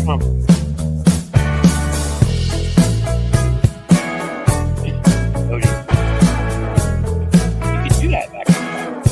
Trump. You could do that back then.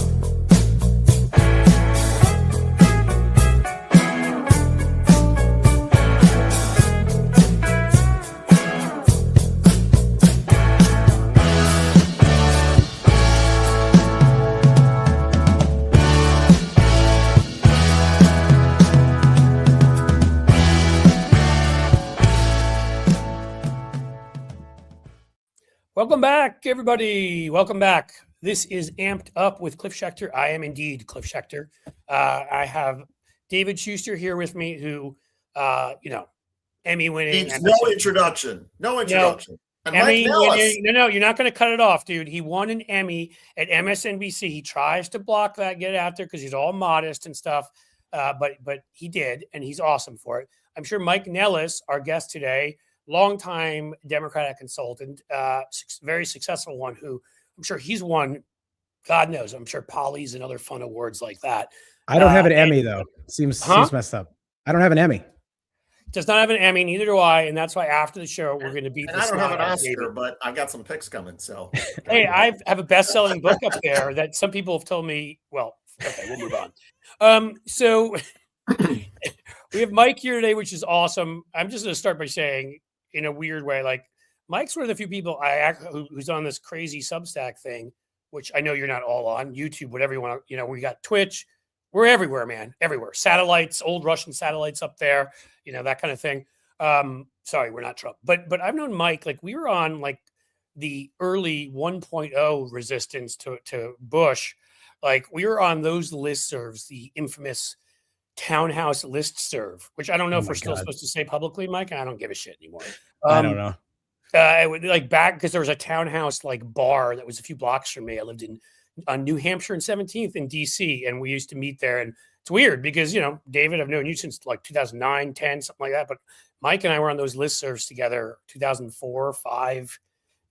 Welcome back, everybody. Welcome back. This is Amped Up with Cliff Schechter. I am indeed Cliff Schechter. I have David Schuster here with me, who, Emmy winning. Needs no introduction. No introduction. And Emmy winning. No, you're not going to cut it off, dude. He won an Emmy at MSNBC. He tries to block that, get it out there because he's all modest and stuff. But he did, and he's awesome for it. I'm sure Mike Nellis, our guest today, longtime Democratic consultant, very successful one, who I'm sure he's won, God knows, I'm sure Polly's and other fun awards like that. I don't have an Emmy, though. Seems messed up. I don't have an Emmy. Does not have an Emmy, neither do I, and that's why after the show we're going to beat. And I don't have an Oscar, but I've got some picks coming. So hey, I have a best-selling book up there that some people have told me. Well, okay, we'll move on. So we have Mike here today, which is awesome. I'm just going to start by saying, in a weird way, like, Mike's one of the few people who's on this crazy Substack thing, which I know you're not all on, YouTube, whatever you want. We got Twitch. We're everywhere, man, everywhere. Satellites, old Russian satellites up there, that kind of thing. Sorry, we're not Trump, but I've known Mike. Like, we were on like the early 1.0 resistance to Bush. Like, we were on those listservs, the infamous Townhouse listserv, which I don't know if we're still supposed to say publicly, Mike. I don't give a shit anymore. I don't know. It would, like, back, because there was a Townhouse like bar that was a few blocks from me. I lived on New Hampshire and 17th in DC, and we used to meet there. And it's weird because, David, I've known you since like 2009, 10, something like that. But Mike and I were on those listservs together 2004, 5,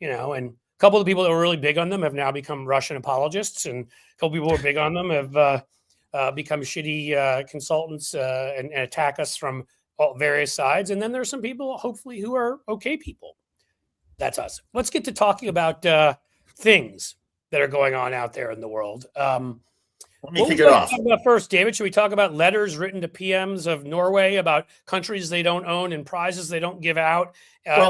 and a couple of the people that were really big on them have now become Russian apologists, and a couple of people who were big on them have become shitty consultants and attack us from all various sides. And then there's some people, hopefully, who are okay people. That's us. Let's get to talking about things that are going on out there in the world. Let me kick it off. Talk about first, David, should we talk about letters written to PMs of Norway about countries they don't own and prizes they don't give out,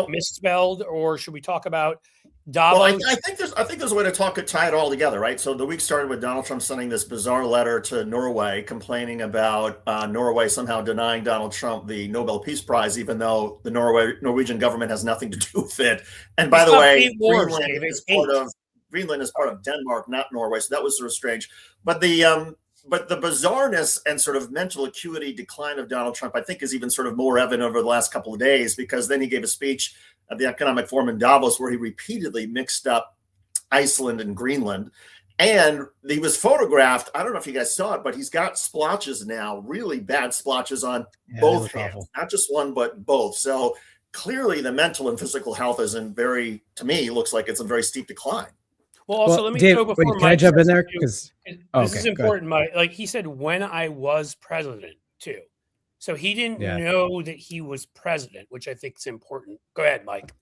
misspelled, or should we talk about Davos? Well, I think there's a way to tie it all together, right? So the week started with Donald Trump sending this bizarre letter to Norway complaining about Norway somehow denying Donald Trump the Nobel Peace Prize, even though the Norwegian government has nothing to do with it. And by the way, Greenland is part of Denmark, not Norway. So that was sort of strange. But the bizarreness and sort of mental acuity decline of Donald Trump, I think, is even sort of more evident over the last couple of days, because then he gave a speech at the Economic Forum in Davos where he repeatedly mixed up Iceland and Greenland. And he was photographed. I don't know if you guys saw it, but he's got splotches now, really bad splotches on both hands, not just one, but both. So clearly the mental and physical health is to me, looks like it's a very steep decline. Well, also, let me go before Mike. Can I jump in there? Because this is important, Mike. Like, he said, when I was president, too. So he didn't know that he was president, which I think is important. Go ahead, Mike.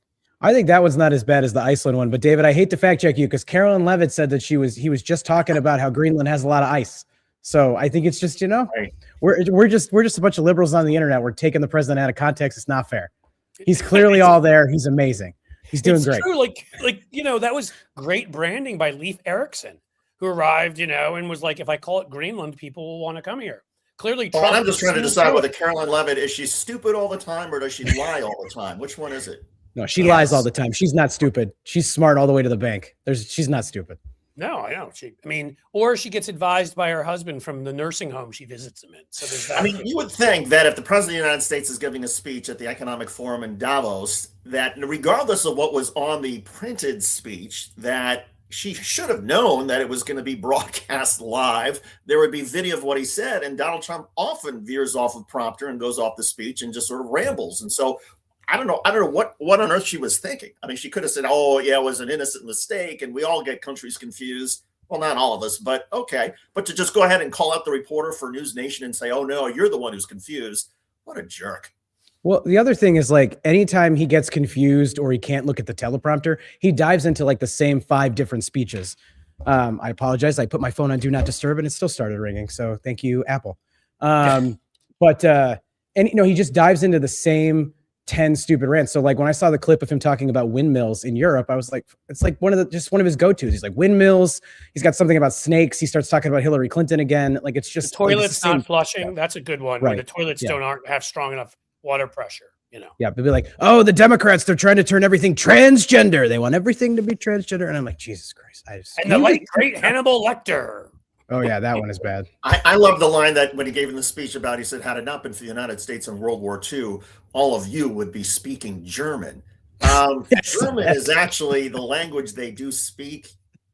I think that one's not as bad as the Iceland one. But David, I hate to fact check you, because Carolyn Levitt said that he was just talking about how Greenland has a lot of ice. So I think it's just, we're just a bunch of liberals on the internet. We're taking the president out of context. It's not fair. He's clearly all there. He's amazing. He's doing great. True. Like, that was great branding by Leif Erikson, who arrived, and was like, if I call it Greenland, people will want to come here. Clearly, Trump. I'm just trying to decide whether Caroline Levitt, is she stupid all the time or does she lie all the time? Which one is it? No, she lies all the time. She's not stupid. She's smart all the way to the bank. She's not stupid. No, I know. Or she gets advised by her husband from the nursing home she visits him in. So there's that. You would think that if the president of the United States is giving a speech at the Economic Forum in Davos, that regardless of what was on the printed speech, that she should have known that it was going to be broadcast live. There would be video of what he said, and Donald Trump often veers off of prompter and goes off the speech and just sort of rambles. And so I don't know what on earth she was thinking. She could have said, "Oh yeah, it was an innocent mistake," and we all get countries confused. Well, not all of us, but okay. But to just go ahead and call out the reporter for News Nation and say, "Oh no, you're the one who's confused," what a jerk. Well, the other thing is like anytime he gets confused or he can't look at the teleprompter, he dives into like the same 5 different speeches. I apologize. I put my phone on do not disturb and it still started ringing. So thank you, Apple. But and he just dives into the same 10 stupid rants. So like when I saw the clip of him talking about windmills in Europe, I was like, it's like one of his go-tos. He's like windmills. He's got something about snakes. He starts talking about Hillary Clinton again. Like it's just the toilets like not flushing. Yeah. That's a good one. Right. When the toilets aren't have strong enough water pressure. Yeah, but be like, oh, the Democrats, they're trying to turn everything transgender. They want everything to be transgender. And I'm like, Jesus Christ. And the late great Hannibal Lecter. Oh, yeah, that one is bad. I love the line that when he gave in the speech about, he said, had it not been for the United States in World War II, all of you would be speaking German. German is actually the language they do speak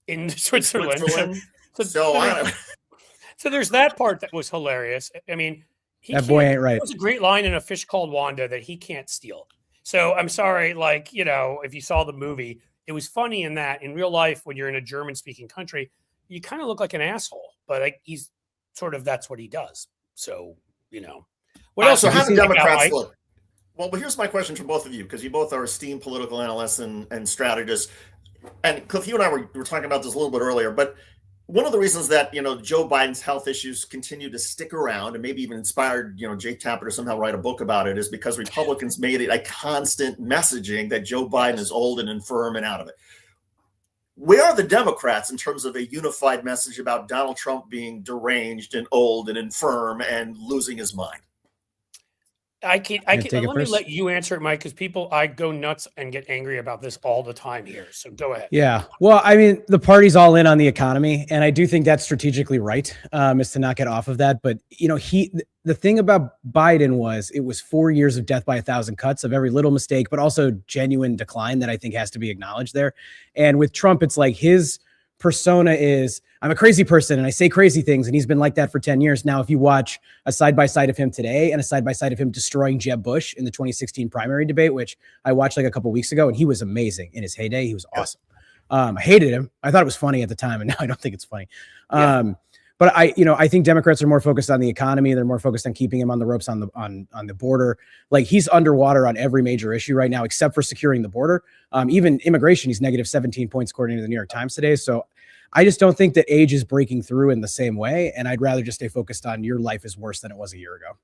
in Switzerland. So there's that part that was hilarious. I mean, that boy ain't right. It was a great line in A Fish Called Wanda that he can't steal. So I'm sorry, like, if you saw the movie, it was funny in that in real life, when you're in a German speaking country, you kind of look like an asshole, but like he's sort of, that's what he does. So, what else? So how do Democrats look? Well, here's my question for both of you, because you both are esteemed political analysts and strategists. And Cliff, you and I were talking about this a little bit earlier, but one of the reasons that, Joe Biden's health issues continue to stick around and maybe even inspired, Jake Tapper to somehow write a book about it is because Republicans made it a constant messaging that Joe Biden is old and infirm and out of it. Where are the Democrats in terms of a unified message about Donald Trump being deranged and old and infirm and losing his mind? Let me let you answer it, Mike, because I go nuts and get angry about this all the time here. So go ahead. Yeah. Well, I mean, the party's all in on the economy, and I do think that's strategically right, is to not get off of that. But, the thing about Biden was it was 4 years of death by 1,000 cuts of every little mistake, but also genuine decline that I think has to be acknowledged there. And with Trump, it's like his persona is, I'm a crazy person and I say crazy things, and he's been like that for 10 years. Now, if you watch a side-by-side of him today and a side-by-side of him destroying Jeb Bush in the 2016 primary debate, which I watched like a couple weeks ago, and he was amazing in his heyday. He was awesome. I hated him. I thought it was funny at the time, and now I don't think it's funny. But I think Democrats are more focused on the economy. They're more focused on keeping him on the ropes on the border. Like he's underwater on every major issue right now, except for securing the border. Even immigration, he's negative 17 points according to the New York Times today. So I just don't think that age is breaking through in the same way. And I'd rather just stay focused on your life is worse than it was a year ago.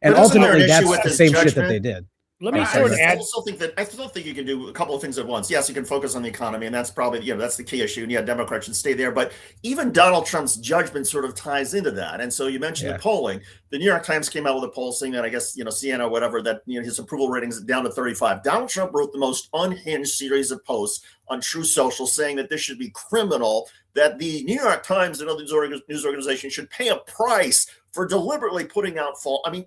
And ultimately, that's the same shit that they did. Let me sort of add. I still think you can do a couple of things at once. Yes, you can focus on the economy, and that's probably, that's the key issue. And Democrats should stay there. But even Donald Trump's judgment sort of ties into that. And so you mentioned the polling. The New York Times came out with a poll saying that, I guess, CNN or whatever, that his approval ratings down to 35. Donald Trump wrote the most unhinged series of posts on True Social saying that this should be criminal, that the New York Times and other news organizations should pay a price for deliberately putting out false. I mean,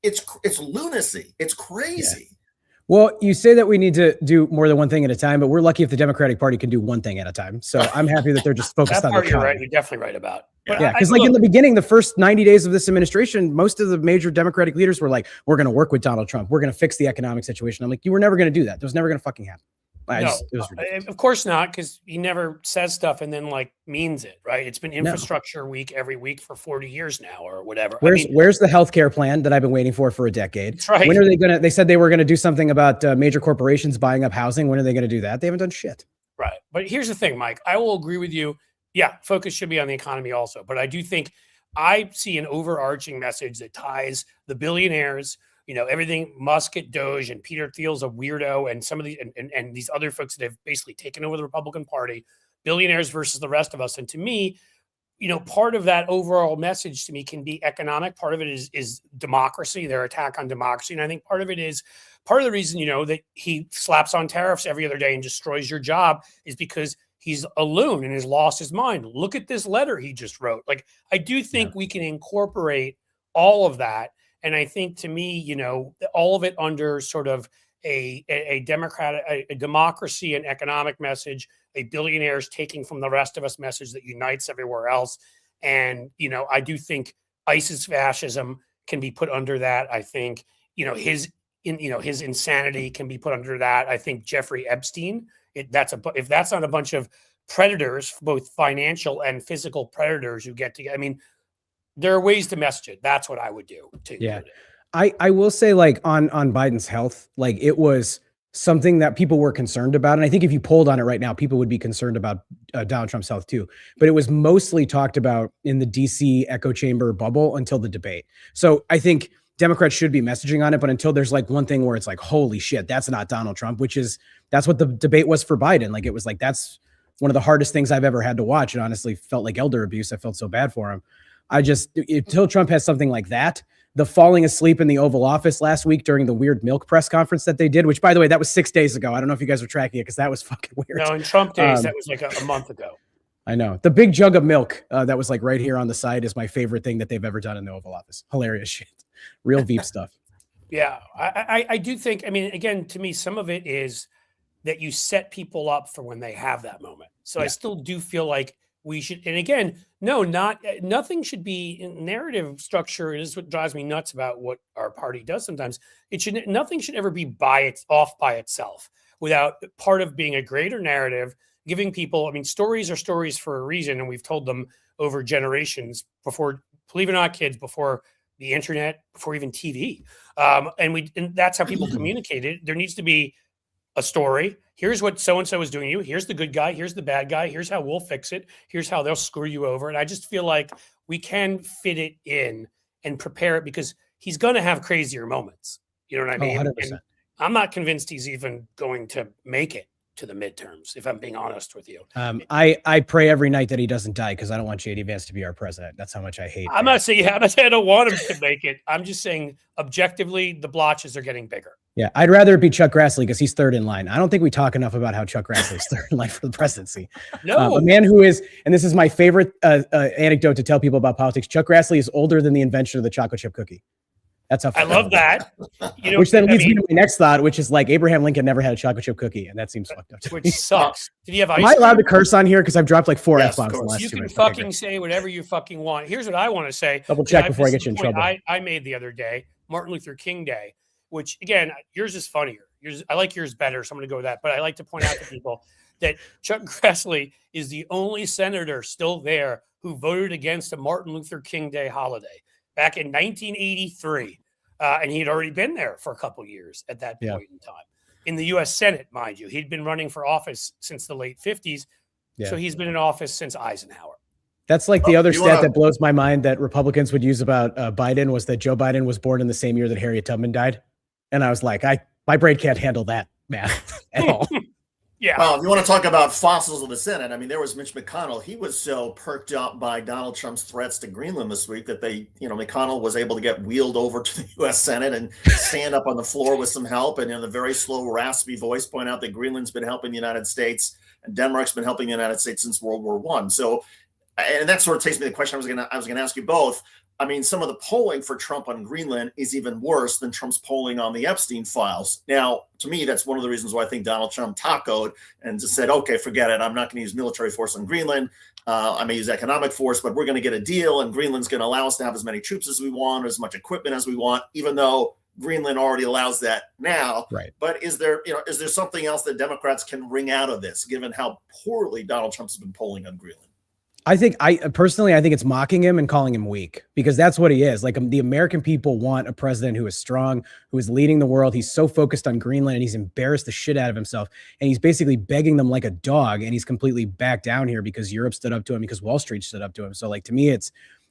it's lunacy. It's crazy. Yeah. Well, you say that we need to do more than one thing at a time, but we're lucky if the Democratic Party can do one thing at a time. So I'm happy that they're just focused on the economy. You're right. You're definitely right about. Yeah, because in the beginning, the first 90 days of this administration, most of the major Democratic leaders were like, we're going to work with Donald Trump. We're going to fix the economic situation. I'm like, you were never going to do that. That was never going to fucking happen. Of course not, because he never says stuff and then means it, right? It's been infrastructure week every week for 40 years now or whatever. Where's the healthcare plan that I've been waiting for a decade? That's right. When are they they said they were going to do something about major corporations buying up housing. When are they going to do that? They haven't done shit. Right. But here's the thing, Mike, I will agree with you. Yeah, focus should be on the economy also. But I do think I see an overarching message that ties the billionaires, everything Musk at Doge and Peter Thiel's a weirdo and some of these and these other folks that have basically taken over the Republican Party, billionaires versus the rest of us. And to me, part of that overall message to me can be economic. Part of it is democracy, their attack on democracy. And I think part of the reason, that he slaps on tariffs every other day and destroys your job is because he's a loon and has lost his mind. Look at this letter he just wrote. Like, I do think we can incorporate all of that. And I think to me, all of it under sort of a democracy and economic message, a billionaires taking from the rest of us message that unites everywhere else. And, I do think ISIS fascism can be put under that. I think, his insanity can be put under that. I think Jeffrey Epstein, if that's not a bunch of predators, both financial and physical predators who get together. I mean, there are ways to message it. That's what I would do too. Yeah. I will say, like, on Biden's health, like, it was something that people were concerned about. And I think if you polled on it right now, people would be concerned about Donald Trump's health too. But it was mostly talked about in the DC echo chamber bubble until the debate. So I think Democrats should be messaging on it, but until there's like one thing where it's like, holy shit, that's not Donald Trump, that's what the debate was for Biden. Like, it was like, that's one of the hardest things I've ever had to watch. It honestly felt like elder abuse. I felt so bad for him. Until Trump has something like that, the falling asleep in the Oval Office last week during the weird milk press conference that they did, which, by the way, that was 6 days ago. I don't know if you guys were tracking it because that was fucking weird. No, in Trump days, that was like a month ago. I know. The big jug of milk that was like right here on the side is my favorite thing that they've ever done in the Oval Office. Hilarious shit. Real Veep stuff. Yeah, I do think, I mean, again, to me, some of it is that you set people up for when they have that moment. So I still do feel like we should, and again, nothing should be in narrative structure. Is what drives me nuts about what our party does sometimes. Nothing should ever be off by itself without part of being a greater narrative, giving people, I mean, stories are stories for a reason. And we've told them over generations before, believe it or not, kids, before the internet, before even TV. And that's how people communicated. There needs to be a story. Here's what so-and-so is doing to you. Here's the good guy. Here's the bad guy. Here's how we'll fix it. Here's how they'll screw you over. And I just feel like we can fit it in and prepare it because he's going to have crazier moments. You know what I mean? 100%. And I'm not convinced he's even going to make it to the midterms, if I'm being honest with you. I pray every night that he doesn't die because I don't want JD Vance to be our president. That's how much I hate. I'm not saying I don't want him to make it. I'm just saying objectively, the blotches are getting bigger. Yeah, I'd rather it be Chuck Grassley because he's third in line. I don't think we talk enough about how Chuck Grassley is third in line for the presidency. No. A man who is, and this is my favorite anecdote to tell people about politics, Chuck Grassley is older than the invention of the chocolate chip cookie. That's how I love that. You know, which then leads me to my next thought, which is like Abraham Lincoln never had a chocolate chip cookie, and that seems fucked up to me. Which sucks. Did he have ice Am I allowed to cream? curse on here? Because I've dropped like 4 Yes, F-bombs in the of course. last You 2 can minutes. fucking say whatever you fucking want. Here's what I want to say. Double check And before I this get you in is the point trouble. I made the other day, Martin Luther King Day, which again, yours is funnier. I like yours better, so I'm going to go with that. But I like to point out to people that Chuck Grassley is the only senator still there who voted against a Martin Luther King Day holiday back in 1983. And he'd already been there for a couple of years at that point in time. In the U.S. Senate, mind you. He'd been running for office since the late 50s. Yeah. So he's been in office since Eisenhower. That's like the other stat that blows my mind that Republicans would use about Biden was that Joe Biden was born in the same year that Harriet Tubman died. And I was like, my brain can't handle that math at all. Yeah. Well, if you want to talk about fossils of the Senate, I mean, there was Mitch McConnell. He was so perked up by Donald Trump's threats to Greenland this week that McConnell was able to get wheeled over to the U.S. Senate and stand up on the floor with some help and in a very slow, raspy voice point out that Greenland's been helping the United States and Denmark's been helping the United States since World War I. So, and that sort of takes me to the question I was going to ask you both. I mean, some of the polling for Trump on Greenland is even worse than Trump's polling on the Epstein files. Now, to me, that's one of the reasons why I think Donald Trump tacoed and just said, okay, forget it. I'm not going to use military force on Greenland. I may use economic force, but we're going to get a deal, and Greenland's going to allow us to have as many troops as we want, as much equipment as we want, even though Greenland already allows that now. Right. But is there something else that Democrats can wring out of this, given how poorly Donald Trump's been polling on Greenland? I personally think it's mocking him and calling him weak because that's what he is. Like, the American people want a president who is strong, who is leading the world. He's so focused on Greenland and he's embarrassed the shit out of himself. And he's basically begging them like a dog. And he's completely backed down here because Europe stood up to him, because Wall Street stood up to him. So like, to me,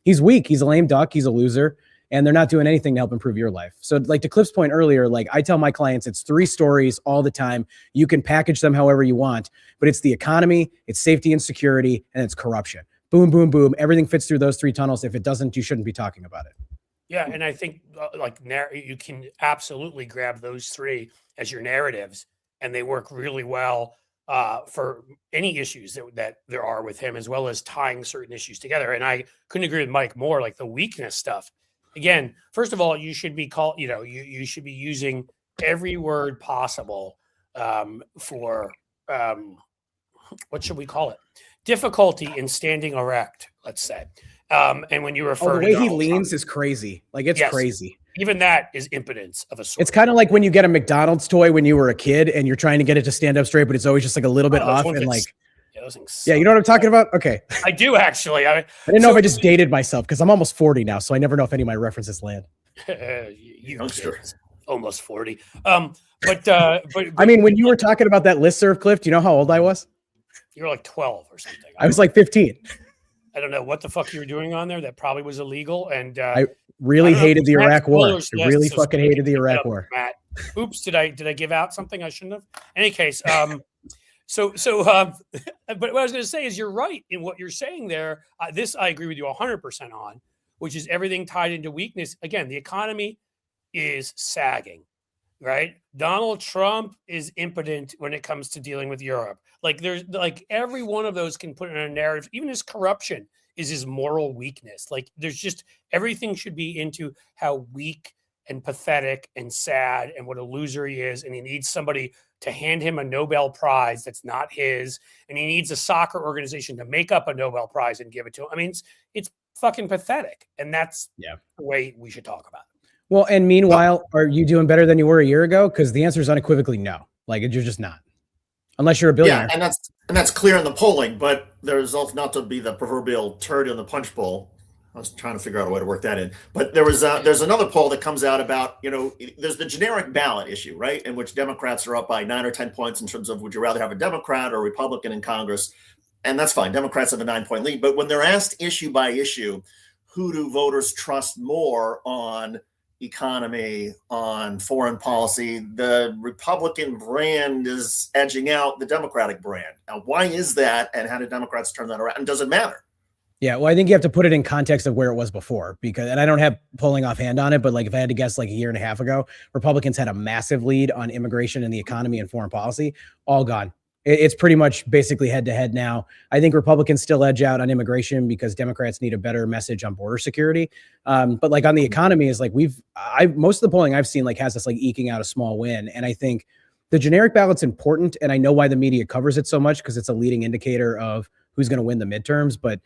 he's weak. He's a lame duck. He's a loser. And they're not doing anything to help improve your life. So like to Cliff's point earlier, like I tell my clients, it's 3 stories all the time. You can package them however you want, but it's the economy, it's safety and security, and it's corruption. Boom, boom, boom. Everything fits through those 3 tunnels. If it doesn't, you shouldn't be talking about it. Yeah. And I think you can absolutely grab those 3 as your narratives, and they work really well for any issues that there are with him, as well as tying certain issues together. And I couldn't agree with Mike more, like the weakness stuff. Again, first of all, you should be you should be using every word possible for what should we call it? Difficulty in standing erect, let's say. And when you refer the to way Donald he leans Trump, is crazy. Like it's crazy. Even that is impotence of a sort. It's kind of like when you get a McDonald's toy when you were a kid and you're trying to get it to stand up straight, but it's always just like a little bit off. And like, yeah, you know what I'm talking about? Okay. I do actually. I didn't know if I just dated myself because I'm almost 40 now, so I never know if any of my references land. You Youngster. kids, almost 40. But I mean, when you were talking about that listserv, Cliff, do you know how old I was? you're like 12 or something. I was like 15. I don't know what the fuck you were doing on there. That probably was illegal. And I really hated the Iraq War. I really fucking hated the Iraq War. Matt. Oops, did I give out something I shouldn't have? In any case, but what I was going to say is you're right in what you're saying there. This I agree with you 100% on, which is everything tied into weakness. Again, the economy is sagging, right? Donald Trump is impotent when it comes to dealing with Europe. Like there's like every one of those can put in a narrative. Even his corruption is his moral weakness. Like there's just everything should be into how weak and pathetic and sad and what a loser he is. And he needs somebody to hand him a Nobel Prize that's not his. And he needs a soccer organization to make up a Nobel Prize and give it to him. I mean, it's fucking pathetic. And that's the way we should talk about it. Well, and meanwhile, are you doing better than you were a year ago? Because the answer is unequivocally no. Like you're just not. Unless you're a billionaire. Yeah, and that's clear in the polling, but there's also not to be the proverbial turd in the punch bowl. I was trying to figure out a way to work that in, but there's another poll that comes out about, there's the generic ballot issue, right? In which Democrats are up by 9 or 10 points in terms of would you rather have a Democrat or a Republican in Congress? And that's fine. Democrats have a 9-point lead, but when they're asked issue by issue, who do voters trust more on economy, on foreign policy, the Republican brand is edging out the Democratic brand. Now, why is that? And how did Democrats turn that around? And does it matter? Yeah, well, I think you have to put it in context of where it was before, because, and I don't have polling offhand on it, but like if I had to guess, like a year and a half ago, Republicans had a massive lead on immigration and the economy and foreign policy, all gone. It's pretty much basically head to head now. I think Republicans still edge out on immigration because Democrats need a better message on border security. But like on the economy is like most of the polling I've seen like has us like eking out a small win. And I think the generic ballot's important. And I know why the media covers it so much because it's a leading indicator of who's going to win the midterms. But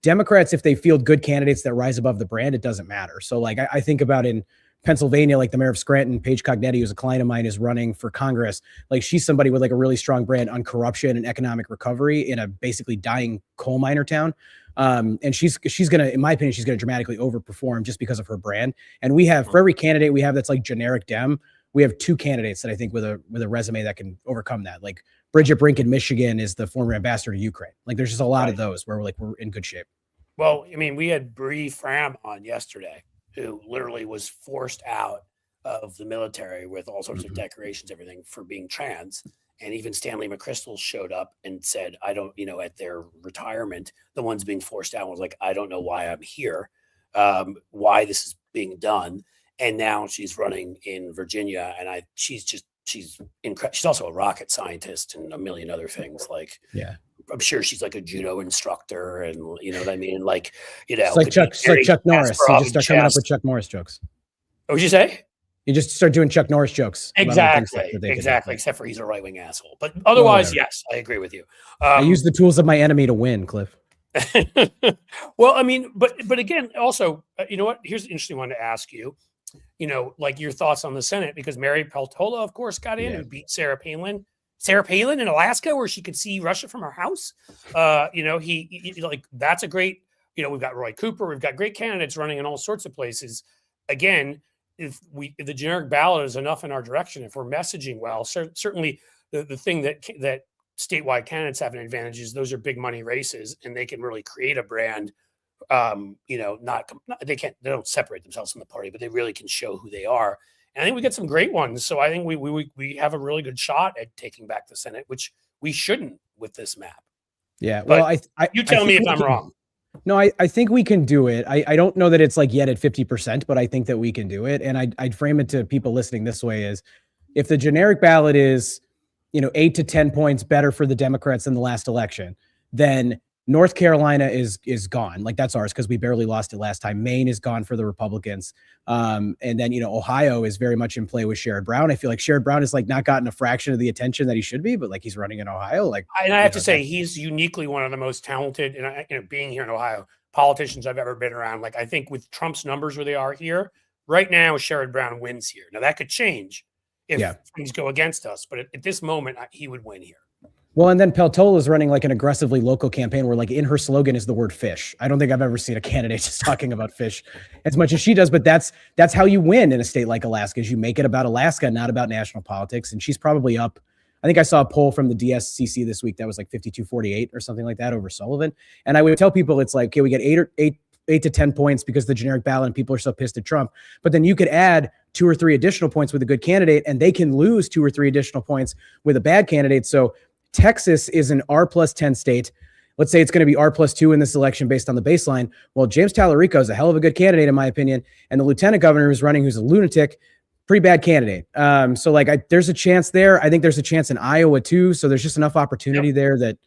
Democrats, if they field good candidates that rise above the brand, it doesn't matter. So like I think about in Pennsylvania, like the mayor of Scranton, Paige Cognetti, who's a client of mine, is running for Congress. Like she's somebody with like a really strong brand on corruption and economic recovery in a basically dying coal miner town. And she's going to, in my opinion, she's going to dramatically overperform just because of her brand. And we have, for every candidate we have that's like generic Dem, we have 2 candidates that I think with a resume that can overcome that. Like Bridget Brink in Michigan is the former ambassador to Ukraine. Like there's just a lot of those where we're in good shape. Well, I mean, we had Bree Fram on yesterday, who literally was forced out of the military with all sorts of decorations, everything for being trans. And even Stanley McChrystal showed up and said, I don't, at their retirement, the ones being forced out was like, I don't know why I'm here, why this is being done. And now she's running in Virginia. And she's incredible. She's also a rocket scientist and a million other things. Like, I'm sure she's like a judo instructor, and you know what I mean. Like, it's like Chuck Norris. You just start coming up with Chuck Norris jokes. What would you say? You just start doing Chuck Norris jokes. Exactly. Except for he's a right-wing asshole. But otherwise, yes, I agree with you. I use the tools of my enemy to win, Cliff. Well, I mean, but again, also, you know what? Here's an interesting one to ask you. Like your thoughts on the Senate, because Mary Peltola, of course, got in and beat Sarah Palin. Sarah Palin in Alaska, where she could see Russia from her house. He like that's a great. We've got Roy Cooper. We've got great candidates running in all sorts of places. Again, if the generic ballot is enough in our direction, if we're messaging well, certainly the thing that statewide candidates have an advantage is those are big money races, and they can really create a brand. They don't separate themselves from the party, but they really can show who they are. And I think we get some great ones. So I think we have a really good shot at taking back the Senate, which we shouldn't with this map. Yeah. But well, you tell me if I'm wrong. No, I think we can do it. I don't know that it's like yet at 50%, but I think that we can do it. And I'd frame it to people listening this way is if the generic ballot is, 8 to 10 points better for the Democrats than the last election, then North Carolina is gone. Like that's ours because we barely lost it last time. Maine is gone for the Republicans. And then, Ohio is very much in play with Sherrod Brown. I feel like Sherrod Brown has like not gotten a fraction of the attention that he should be, but like he's running in Ohio. And I have to say he's uniquely one of the most talented, and being here in Ohio, politicians I've ever been around. Like I think with Trump's numbers where they are here right now, Sherrod Brown wins here. Now that could change if things go against us, but at this moment he would win here. Well, and then Peltola is running like an aggressively local campaign where like in her slogan is the word fish. I don't think I've ever seen a candidate just talking about fish as much as she does, but that's how you win in a state like Alaska, is you make it about Alaska, not about national politics. And she's probably up. I think I saw a poll from the DSCC this week that was like 52-48 or something like that over Sullivan. And I would tell people it's like, okay, we get eight to 10 points because the generic ballot and people are so pissed at Trump. But then you could add 2 or 3 additional points with a good candidate, and they can lose 2 or 3 additional points with a bad candidate. So Texas is an R+10 state. Let's say it's going to be R+2 in this election based on the baseline. Well, James Tallarico is a hell of a good candidate, in my opinion. And the lieutenant governor who's running, who's a lunatic, pretty bad candidate. So like there's a chance there. I think there's a chance in Iowa too. So there's just enough opportunity there that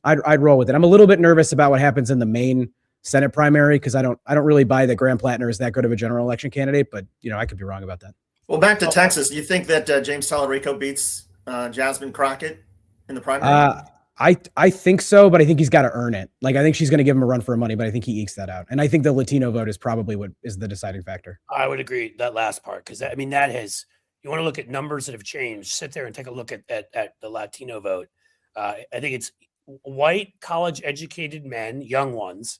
I'd roll with it. I'm a little bit nervous about what happens in the main Senate primary, because I don't really buy that Graham Plattner is that good of a general election candidate, but I could be wrong about that. Well, back to Texas. Do you think that James Tallarico beats Jasmine Crockett in the primary? I think so, but I think he's got to earn it. Like, I think she's going to give him a run for her money, but I think he ekes that out. And I think the Latino vote is probably what is the deciding factor. I would agree that last part, because that has, you want to look at numbers that have changed, sit there and take a look at the Latino vote. I think it's white, college educated men, young ones,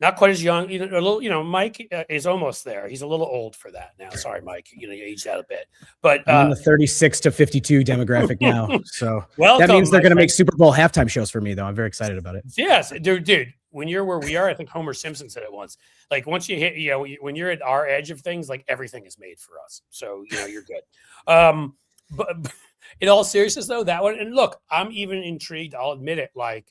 not quite as young, a little, Mike is almost there. He's a little old for that now. Sorry, Mike, you aged out a bit, but I'm in the 36 to 52 demographic now. So that means they're going to make Super Bowl halftime shows for me, though. I'm very excited about it. Yes, dude, when you're where we are, I think Homer Simpson said it once, like once you hit, when you're at our edge of things, like everything is made for us. So, you're good. But in all seriousness though, that one, and look, I'm even intrigued. I'll admit it. Like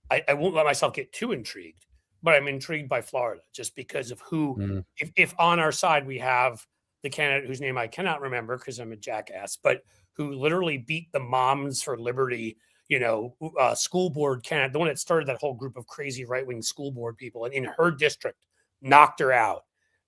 I won't let myself get too intrigued, but I'm intrigued by Florida just because of who, if on our side we have the candidate whose name I cannot remember because I'm a jackass, but who literally beat the Moms for Liberty, school board candidate, the one that started that whole group of crazy right-wing school board people, and in her district knocked her out.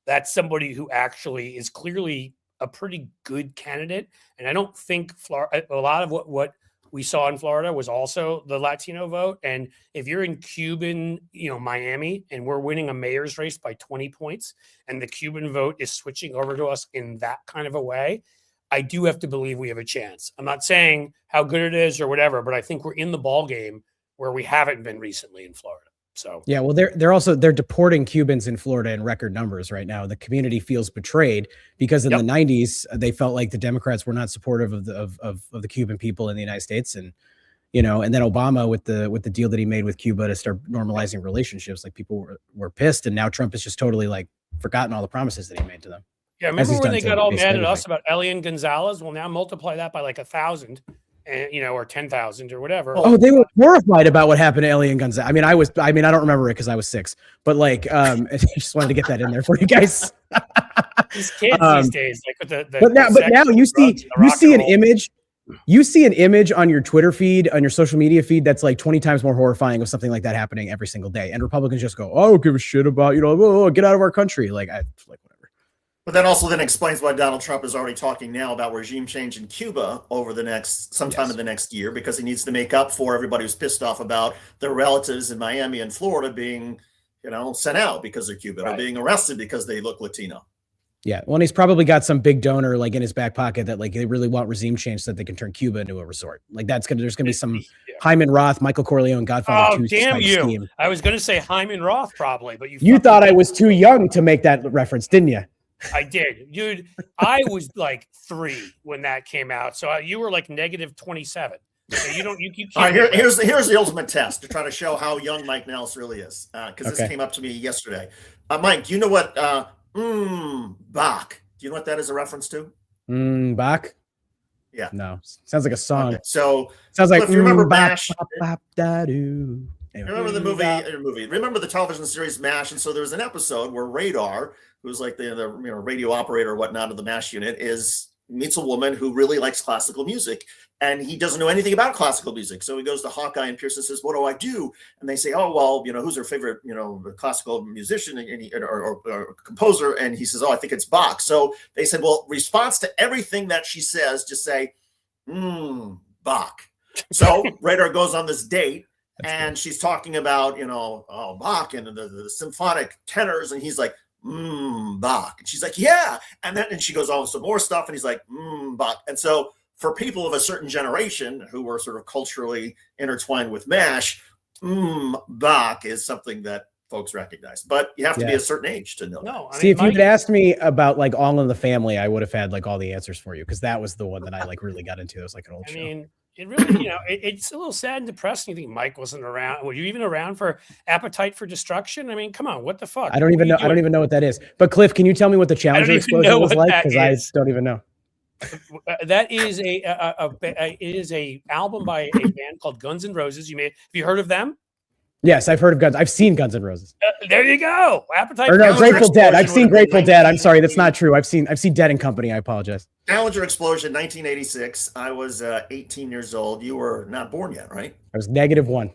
That's somebody who actually is clearly a pretty good candidate. And I don't think Florida, a lot of what we saw in Florida was also the Latino vote. And if you're in Cuban, Miami, and we're winning a mayor's race by 20 points, and the Cuban vote is switching over to us in that kind of a way, I do have to believe we have a chance. I'm not saying how good it is or whatever, but I think we're in the ball game where we haven't been recently in Florida. So yeah, well, they're deporting Cubans in Florida in record numbers right now. The community feels betrayed because in the 90s they felt like the Democrats were not supportive of the Cuban people in the United States, and and then Obama with the deal that he made with Cuba to start normalizing relationships, like people were pissed, and now Trump has just totally like forgotten all the promises that he made to them. Yeah, remember when they got all mad at us about Elian Gonzalez? Well, now multiply that by like 1,000. Or 10,000 or whatever. Oh, they were horrified about what happened to Elian Gonzalez. I don't remember it because I was 6, but like, I just wanted to get that in there for you guys. These kids these days, like with but now you see an image on your Twitter feed, on your social media feed, that's like 20 times more horrifying of something like that happening every single day. And Republicans just go, "Oh, give a shit about, get out of our country." Like whatever. But that also then explains why Donald Trump is already talking now about regime change in Cuba over sometime in the next year, because he needs to make up for everybody who's pissed off about their relatives in Miami and Florida being, sent out because they're Cuban, or being arrested because they look Latino. Yeah, well, and he's probably got some big donor like in his back pocket that like they really want regime change so that they can turn Cuba into a resort. Like there's gonna be some Hyman Roth, Michael Corleone, Godfather 2 damn you! Scheme. I was gonna say Hyman Roth probably, but you thought I was too young to make that reference, didn't you? I did, dude. I was like 3 when that came out, so you were like -27. So you keep. All right, here's the ultimate test to try to show how young Mike Nellis really is, because this came up to me yesterday. Mike, do you know what Bach? Do you know what that is a reference to? Bach? Yeah. No, sounds like a song. Okay. So sounds like if you remember MASH. Anyway. Remember the movie? Remember the television series MASH? And so there was an episode where Radar, who's like the radio operator or whatnot of the MASH unit, meets a woman who really likes classical music, and he doesn't know anything about classical music. So he goes to Hawkeye and Pearson says, "What do I do?" And they say, "Oh, well, who's her favorite, classical musician or composer?" And he says, "Oh, I think it's Bach." So they said, "Well, response to everything that she says, just say, Bach." So Radar goes on this date. And she's talking about, Bach and the symphonic tenors. And he's like, Bach. And she's like, yeah. And she goes on with some more stuff. And he's like, Bach. And so for people of a certain generation who were sort of culturally intertwined with MASH, Bach is something that folks recognize, but you have to be a certain age to know. No, see, if you'd asked me about like All in the Family, I would have had like all the answers for you, because that was the one that I like really got into. It was like an old show. I mean, it really, it's a little sad and depressing. You think Mike wasn't around? Were you even around for Appetite for Destruction? I mean, come on, what the fuck? I don't even know. I don't even know what that is. But Cliff, can you tell me what the Challenger explosion was like? Because I don't even know. That is it is a album by a band called Guns N' Roses. Have you heard of them? Yes, I've heard of I've seen Guns N' Roses. There you go. Appetite. Or no, Grateful Dead. I've seen Grateful Dead. I'm sorry, that's not true. I've seen Dead and Company. I apologize. Challenger explosion, 1986. I was 18 years old. You were not born yet, right? I was -1.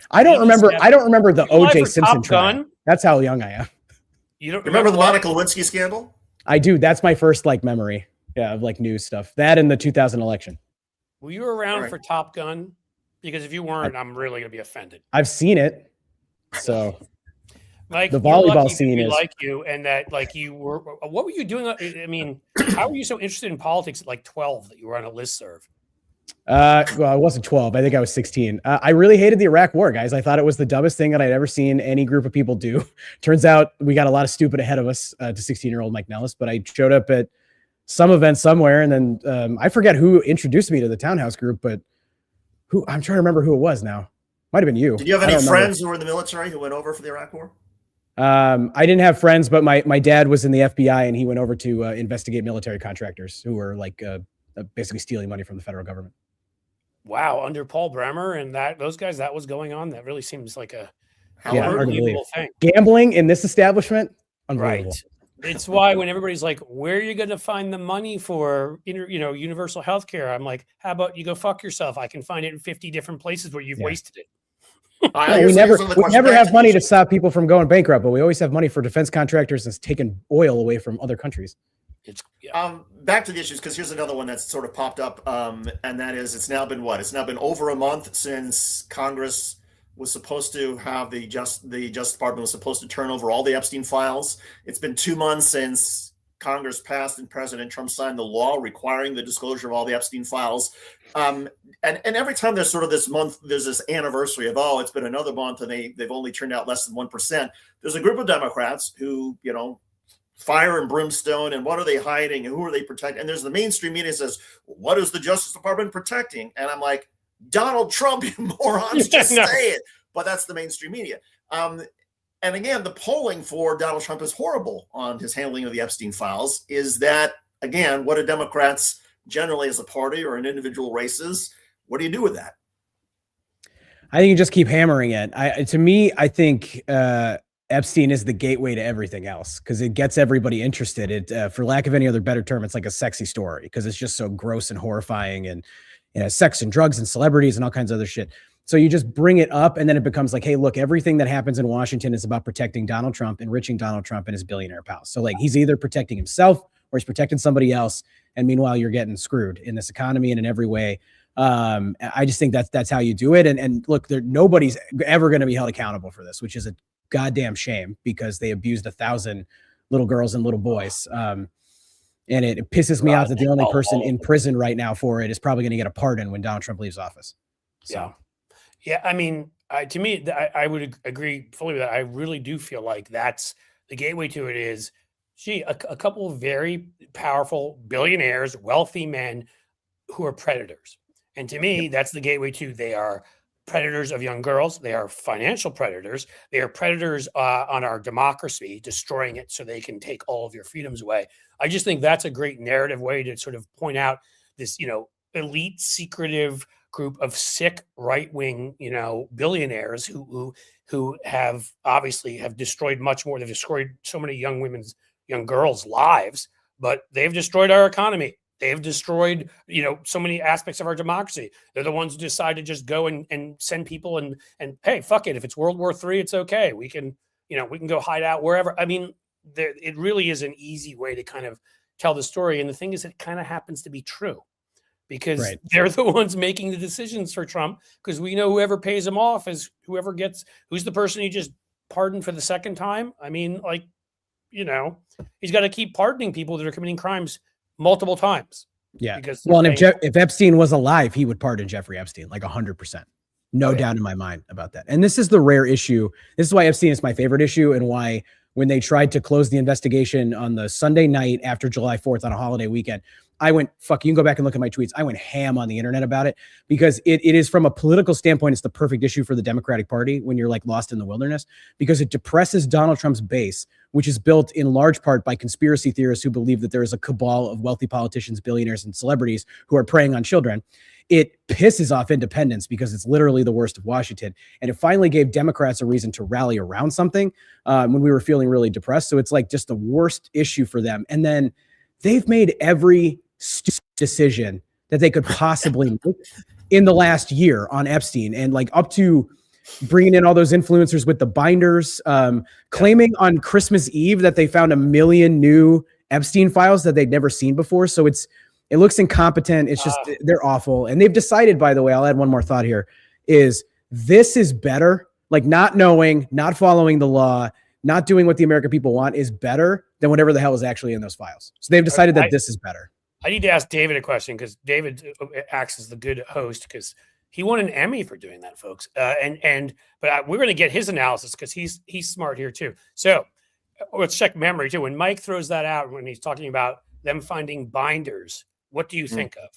I don't remember. I don't remember the O.J. Simpson trial. That's how young I am. You don't remember the Monica Lewinsky scandal? I do. That's my first like memory. Yeah, of like news stuff. That and the 2000 election. Were you around for Top Gun? Because if you weren't, I'm really gonna be offended. I've seen it. So like the volleyball scene is like you, and that like you were. What were you doing? I mean, how were you so interested in politics at like 12 that you were on a listserv? Well, I wasn't 12. I think I was 16. I really hated the Iraq War, guys. I thought it was the dumbest thing that I'd ever seen any group of people do. Turns out we got a lot of stupid ahead of us to 16-year-old Mike Nellis, but I showed up at some event somewhere, and then I forget who introduced me to the Townhouse group, but I'm trying to remember who it was now. Might have been you. Did you have any friends who were in the military who went over for the Iraq War? I didn't have friends, but my dad was in the FBI, and he went over to investigate military contractors who were like basically stealing money from the federal government. Wow, under Paul Bremer and those guys, that was going on. That really seems like a unbelievable thing. Gambling in this establishment, unbelievable. Right. It's why when everybody's like, "Where are you going to find the money for universal health care?" I'm like, "How about you go fuck yourself? I can find it in 50 different places where you've wasted it." We never have money to stop people from going bankrupt, but we always have money for defense contractors and taking oil away from other countries. Back to the issues, because here's another one that's sort of popped up, and that is, it's now been over a month since Congress was supposed to have the Justice Department was supposed to turn over all the Epstein files. It's been 2 months since Congress passed and President Trump signed the law requiring the disclosure of all the Epstein files. And every time there's sort of this month, there's this anniversary of, it's been another month and they've only turned out less than 1%. There's a group of Democrats who, fire and brimstone, and what are they hiding and who are they protecting? And there's the mainstream media says, what is the Justice Department protecting? And I'm like, Donald Trump, you morons, just say it. But that's the mainstream media. And again, the polling for Donald Trump is horrible on his handling of the Epstein files. Is that, again, what do Democrats generally as a party or in individual races, what do you do with that? I think you just keep hammering it. To me, I think Epstein is the gateway to everything else, because it gets everybody interested. It, for lack of any other better term, it's like a sexy story because it's just so gross and horrifying, and sex and drugs and celebrities and all kinds of other shit. So you just bring it up, and then it becomes like, hey, look, everything that happens in Washington is about protecting Donald Trump, enriching Donald Trump and his billionaire pals. So like, he's either protecting himself or he's protecting somebody else. And meanwhile, you're getting screwed in this economy and in every way. I just think that's how you do it. And look, nobody's ever going to be held accountable for this, which is a goddamn shame, because they abused 1,000 little girls and little boys. And it pisses me off that the only person in prison right now for it is probably going to get a pardon when Donald Trump leaves office. So. Yeah. I mean, to me, I would agree fully with that. I really do feel like that's the gateway to it is, a couple of very powerful billionaires, wealthy men who are predators. And to me, that's the gateway to, they are predators of young girls. They are financial predators. They are predators on our democracy, destroying it so they can take all of your freedoms away. I just think that's a great narrative way to sort of point out this, elite, secretive group of sick right-wing, billionaires who have obviously have destroyed much more. They've destroyed so many young girls' lives, but they've destroyed our economy. They've destroyed, so many aspects of our democracy. They're the ones who decide to just go and send people and hey, fuck it. If it's World War III, it's okay. We can go hide out wherever. I mean, it really is an easy way to kind of tell the story. And the thing is, it kind of happens to be true, because they're the ones making the decisions for Trump, because we know whoever pays him off is who's the person he just pardoned for the second time. I mean, he's got to keep pardoning people that are committing crimes multiple times. Yeah. Because Well, and if Epstein was alive, he would pardon Jeffrey Epstein, like 100%. No doubt in my mind about that. And this is the rare issue. This is why Epstein is my favorite issue, and why when they tried to close the investigation on the Sunday night after July 4th on a holiday weekend, I went, fuck, you can go back and look at my tweets. I went ham on the internet about it, because it is, from a political standpoint, it's the perfect issue for the Democratic Party when you're like lost in the wilderness, because it depresses Donald Trump's base, which is built in large part by conspiracy theorists who believe that there is a cabal of wealthy politicians, billionaires, and celebrities who are preying on children. It pisses off independents because it's literally the worst of Washington. And it finally gave Democrats a reason to rally around something when we were feeling really depressed. So it's like just the worst issue for them. And then they've made every stupid decision that they could possibly make in the last year on Epstein, and like up to bringing in all those influencers with the binders, claiming on Christmas Eve that they found 1 million new Epstein files that they'd never seen before. So it looks incompetent. It's just, they're awful. And they've decided, by the way, I'll add one more thought here, is this is better. Like not knowing, not following the law, not doing what the American people want is better than whatever the hell is actually in those files. So they've decided that this is better. I need to ask David a question, because David acts as the good host, because he won an Emmy for doing that, folks. But we're going to get his analysis, because he's smart here too. So let's check memory too. When Mike throws that out, when he's talking about them finding binders, what do you think of?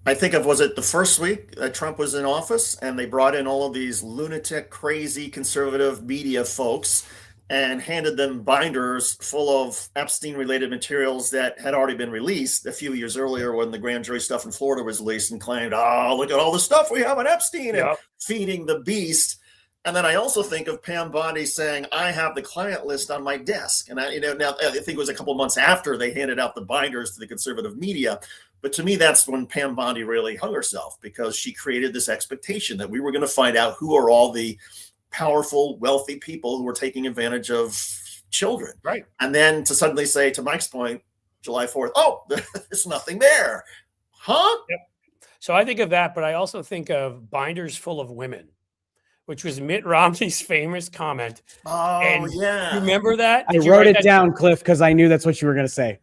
I think of, was it the first week that Trump was in office, and they brought in all of these lunatic, crazy, conservative media folks and handed them binders full of Epstein-related materials that had already been released a few years earlier when the grand jury stuff in Florida was released, and claimed, oh, look at all the stuff we have on Epstein, and feeding the beast. And then I also think of Pam Bondi saying, I have the client list on my desk. And now I think it was a couple months after they handed out the binders to the conservative media. But to me, that's when Pam Bondi really hung herself, because she created this expectation that we were going to find out who are all the powerful, wealthy people who were taking advantage of children. Right. And then to suddenly say, to Mike's point, July 4th, oh, there's nothing there. Huh? Yep. So I think of that, but I also think of binders full of women, which was Mitt Romney's famous comment. Oh, and yeah. You remember that? I wrote it down, Cliff, because I knew that's what you were going to say.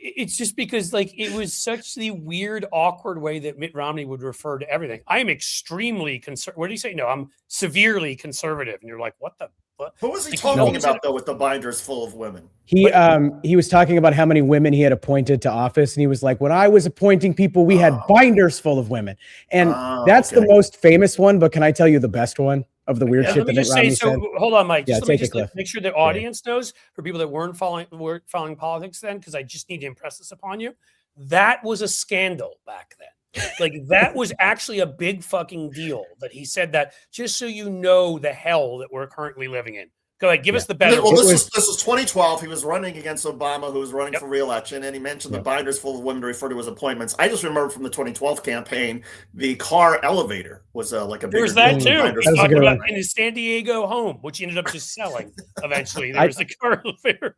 It's just because, like, it was such the weird, awkward way that Mitt Romney would refer to everything. I am extremely conservative. What did he say? No, I'm severely conservative. And you're like, what the fuck? What was he talking about, though, with the binders full of women? He was talking about how many women he had appointed to office. And he was like, when I was appointing people, we had binders full of women. And that's the most famous one. But can I tell you the best one of the weird shit that Mitt Romney said? Hold on, Mike. Yeah, let me just make sure the audience knows, for people that weren't following politics then, because I just need to impress this upon you. That was a scandal back then. Like, that was actually a big fucking deal that he said that, just so you know the hell that we're currently living in. Go ahead, give us the better. Well, this was 2012. He was running against Obama, who was running for re-election, and he mentioned the binders full of women to refer to as appointments. I just remember from the 2012 campaign, the car elevator was like a big. There was that too. He talked about in his San Diego home, which he ended up just selling eventually. There was the car elevator.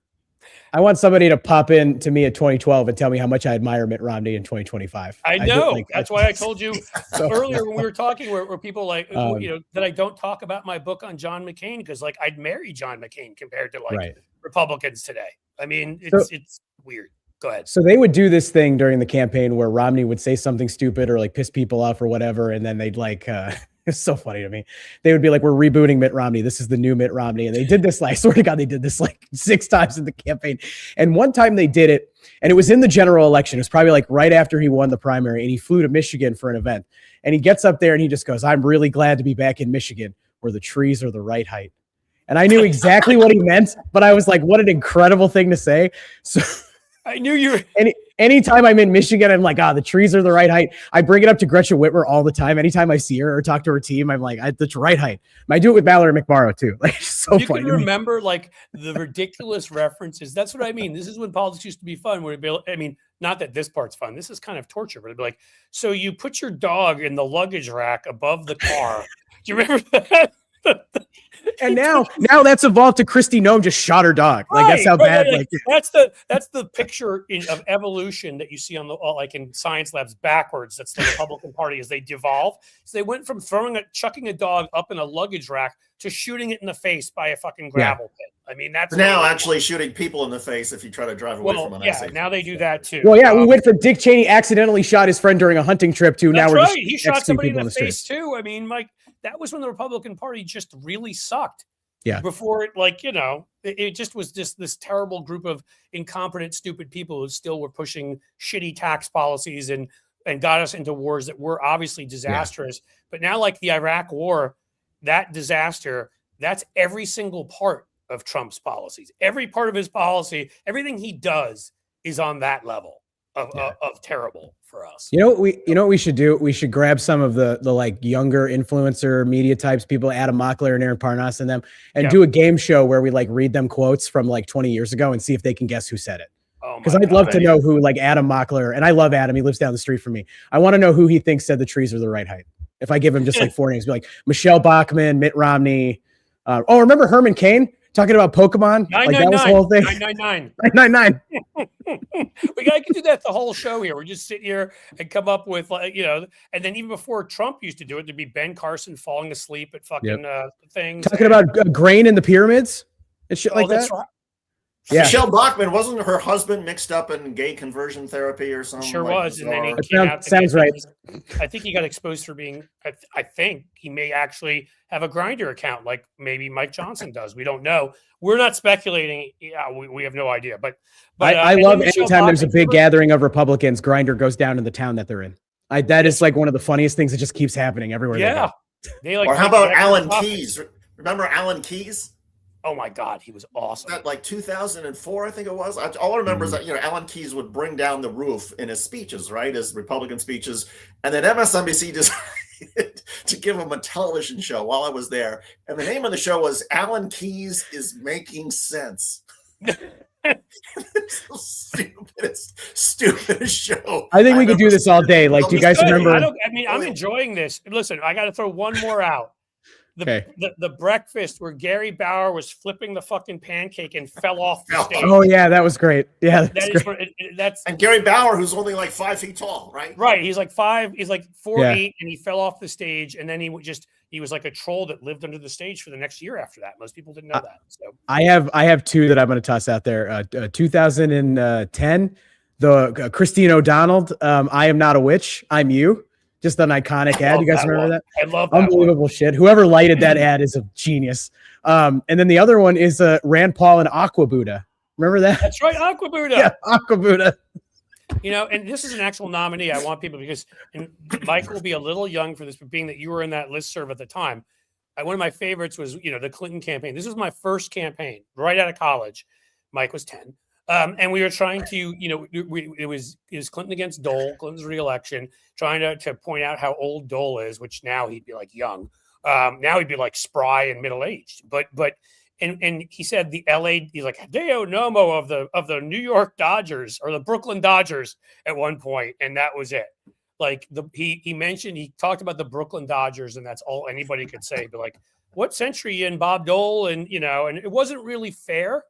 I want somebody to pop in to me at 2012 and tell me how much I admire Mitt Romney in 2025. I know. That's why I told you earlier when we were talking, where people like, that I don't talk about my book on John McCain, because like I'd marry John McCain compared to like Republicans today. I mean, it's weird. Go ahead. So they would do this thing during the campaign where Romney would say something stupid or like piss people off or whatever, and then they'd like it's so funny to me. They would be like, we're rebooting Mitt Romney. This is the new Mitt Romney. And they did this, like, I swear to God, they did this like 6 times in the campaign. And one time they did it, and it was in the general election. It was probably like right after he won the primary, and he flew to Michigan for an event. And he gets up there and he just goes, I'm really glad to be back in Michigan where the trees are the right height. And I knew exactly what he meant, but I was like, what an incredible thing to say. So I knew you were. Anytime I'm in Michigan, I'm like, the trees are the right height. I bring it up to Gretchen Whitmer all the time. Anytime I see her or talk to her team, I'm like, that's right height. I do it with Mallory McMorrow too. Like, so you can remember like the ridiculous references. That's what I mean. This is when politics used to be fun. Where it'd be, I mean, not that this part's fun. This is kind of torture. But it'd be like, so you put your dog in the luggage rack above the car. Do you remember that? And now that's evolved to Kristi Noem just shot her dog. Like that's how bad. Like that's the picture of evolution that you see on the like in science labs backwards. That's the Republican Party as they devolve. So they went from chucking a dog up in a luggage rack to shooting it in the face by a fucking gravel pit. I mean, that's now actually shooting people in the face if you try to drive away from an yeah, now they do that too. Well, yeah, we went from Dick Cheney accidentally shot his friend during a hunting trip to now we're just he shot somebody in the face too. I mean, like that was when the Republican Party just really sucked. Yeah. Before it, like, it just was just this terrible group of incompetent, stupid people who still were pushing shitty tax policies and got us into wars that were obviously disastrous. Yeah. But now, like the Iraq War, that disaster, that's every single part of Trump's policies. Every part of his policy, everything he does is on that level of terrible for us. You know what we should do? We should grab some of the like younger influencer media types, people, Adam Mockler and Aaron Parnas and them, and do a game show where we like read them quotes from like 20 years ago and see if they can guess who said it. Because I'd love to know who, like Adam Mockler, and I love Adam. He lives down the street from me. I want to know who he thinks said the trees are the right height. If I give him just like 4 names, be like Michelle Bachmann, Mitt Romney. Remember Herman Cain talking about Pokemon? Like that was the whole thing. 999. We gotta do that the whole show here. We just sit here and come up with and then even before Trump used to do it, there'd be Ben Carson falling asleep at fucking things. Talking about grain in the pyramids and shit like that. Right. Yeah. Michelle Bachmann, wasn't her husband mixed up in gay conversion therapy or something? Sure was. And then he came out. Sounds right. I think he got exposed for being, I think he may actually have a Grindr account like maybe Mike Johnson does. We don't know. We're not speculating. Yeah, we have no idea. But I love anytime there's a big gathering of Republicans, Grindr goes down in the town that they're in. That is like one of the funniest things that just keeps happening everywhere. Yeah. Or how about Alan Keyes? Remember Alan Keyes? Oh my God, he was awesome. That like 2004, I think it was. All I remember is that Alan Keyes would bring down the roof in his speeches, right, his Republican speeches, and then MSNBC decided to give him a television show while I was there, and the name of the show was Alan Keyes is Making Sense. Stupidest show. I think we could do this all day. Like, do you guys remember? I'm enjoying this. Listen, I got to throw one more out. The breakfast where Gary Bauer was flipping the fucking pancake and fell off the stage. Oh yeah, that was great. Yeah, that's and Gary Bauer, who's only like 5 feet tall, right? Right. He's like 4'8", and he fell off the stage, and then he was like a troll that lived under the stage for the next year after that. Most people didn't know that. So I have 2 that I'm going to toss out there. 2010, the Christine O'Donnell. I am not a witch. I'm you. Just an iconic ad. You guys remember that? I love that. Unbelievable shit. Whoever lighted that ad is a genius. And then the other one is Rand Paul and Aqua Buddha. Remember that? That's right, Aqua Buddha. Yeah, Aqua Buddha. And this is an actual nominee. I want people and Mike will be a little young for this, but being that you were in that listserv at the time, one of my favorites was the Clinton campaign. This was my first campaign right out of college. Mike was 10. And we were trying to, it was Clinton against Dole, Clinton's reelection, trying to point out how old Dole is, which now he'd be like young. Now he'd be like spry and middle-aged. But he said he's like Deo Nomo of the New York Dodgers or the Brooklyn Dodgers at one point, and that was it. Like he talked about the Brooklyn Dodgers, and that's all anybody could say. But like, what century in Bob Dole, and and it wasn't really fair,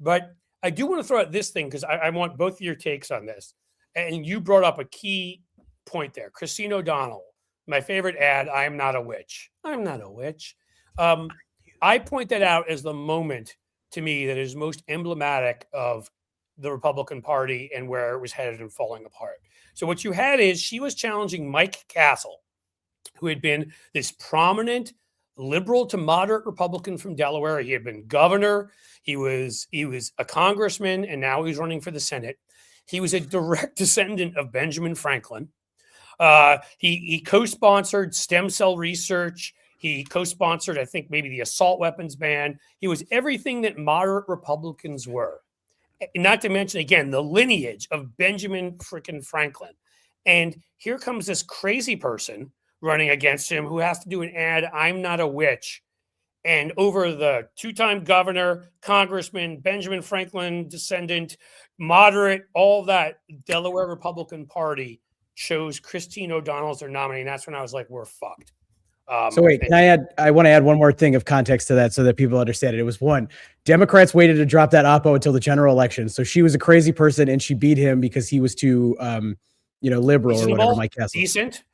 but I do want to throw out this thing because I want both of your takes on this. And you brought up a key point there. Christine O'Donnell, my favorite ad, I am not a witch. I'm not a witch. I point that out as the moment to me that is most emblematic of the Republican Party and where it was headed and falling apart. So what you had is she was challenging Mike Castle, who had been this prominent liberal to moderate Republican from Delaware. He had been governor. He was a congressman, and now he's running for the Senate. He was a direct descendant of Benjamin Franklin. He co-sponsored stem cell research. He co-sponsored, I think, maybe the assault weapons ban. He was everything that moderate Republicans were. Not to mention, again, the lineage of Benjamin frickin' Franklin. And here comes this crazy person running against him who has to do an ad, I'm not a witch. And over the 2-time governor, congressman, Benjamin Franklin descendant, moderate, all that, Delaware Republican Party chose Christine O'Donnell as their nominee. And that's when I was like, we're fucked. So wait, I want to add one more thing of context to that so that people understand it. It was one, Democrats waited to drop that oppo until the general election. So she was a crazy person and she beat him because he was too, liberal or whatever Mike Castle. Decent.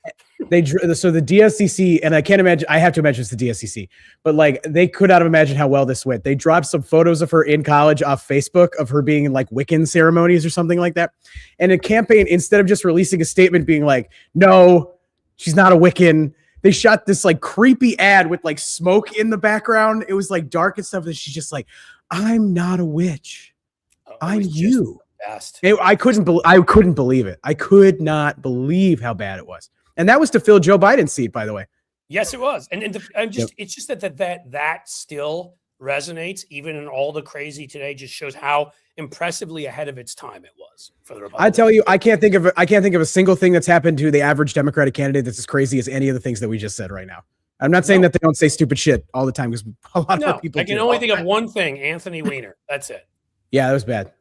So the DSCC, and I can't imagine, I have to imagine it's the DSCC, but like they could not have imagined how well this went. They dropped some photos of her in college off Facebook of her being in like Wiccan ceremonies or something like that. And a campaign, instead of just releasing a statement being like, no, she's not a Wiccan, they shot this like creepy ad with like smoke in the background. It was like dark and stuff. And she's just like, I'm not a witch. I'm you. I couldn't believe it. I could not believe how bad it was. And that was to fill Joe Biden's seat, by the way. Yes, it was. It's just that still resonates even in all the crazy today. Just shows how impressively ahead of its time it was for the Republicans. I tell you, I can't think of a single thing that's happened to the average Democratic candidate that's as crazy as any of the things that we just said right now. I'm not saying that they don't say stupid shit all the time because a lot of people. I can only think of one thing: Anthony Weiner. That's it. Yeah, that was bad.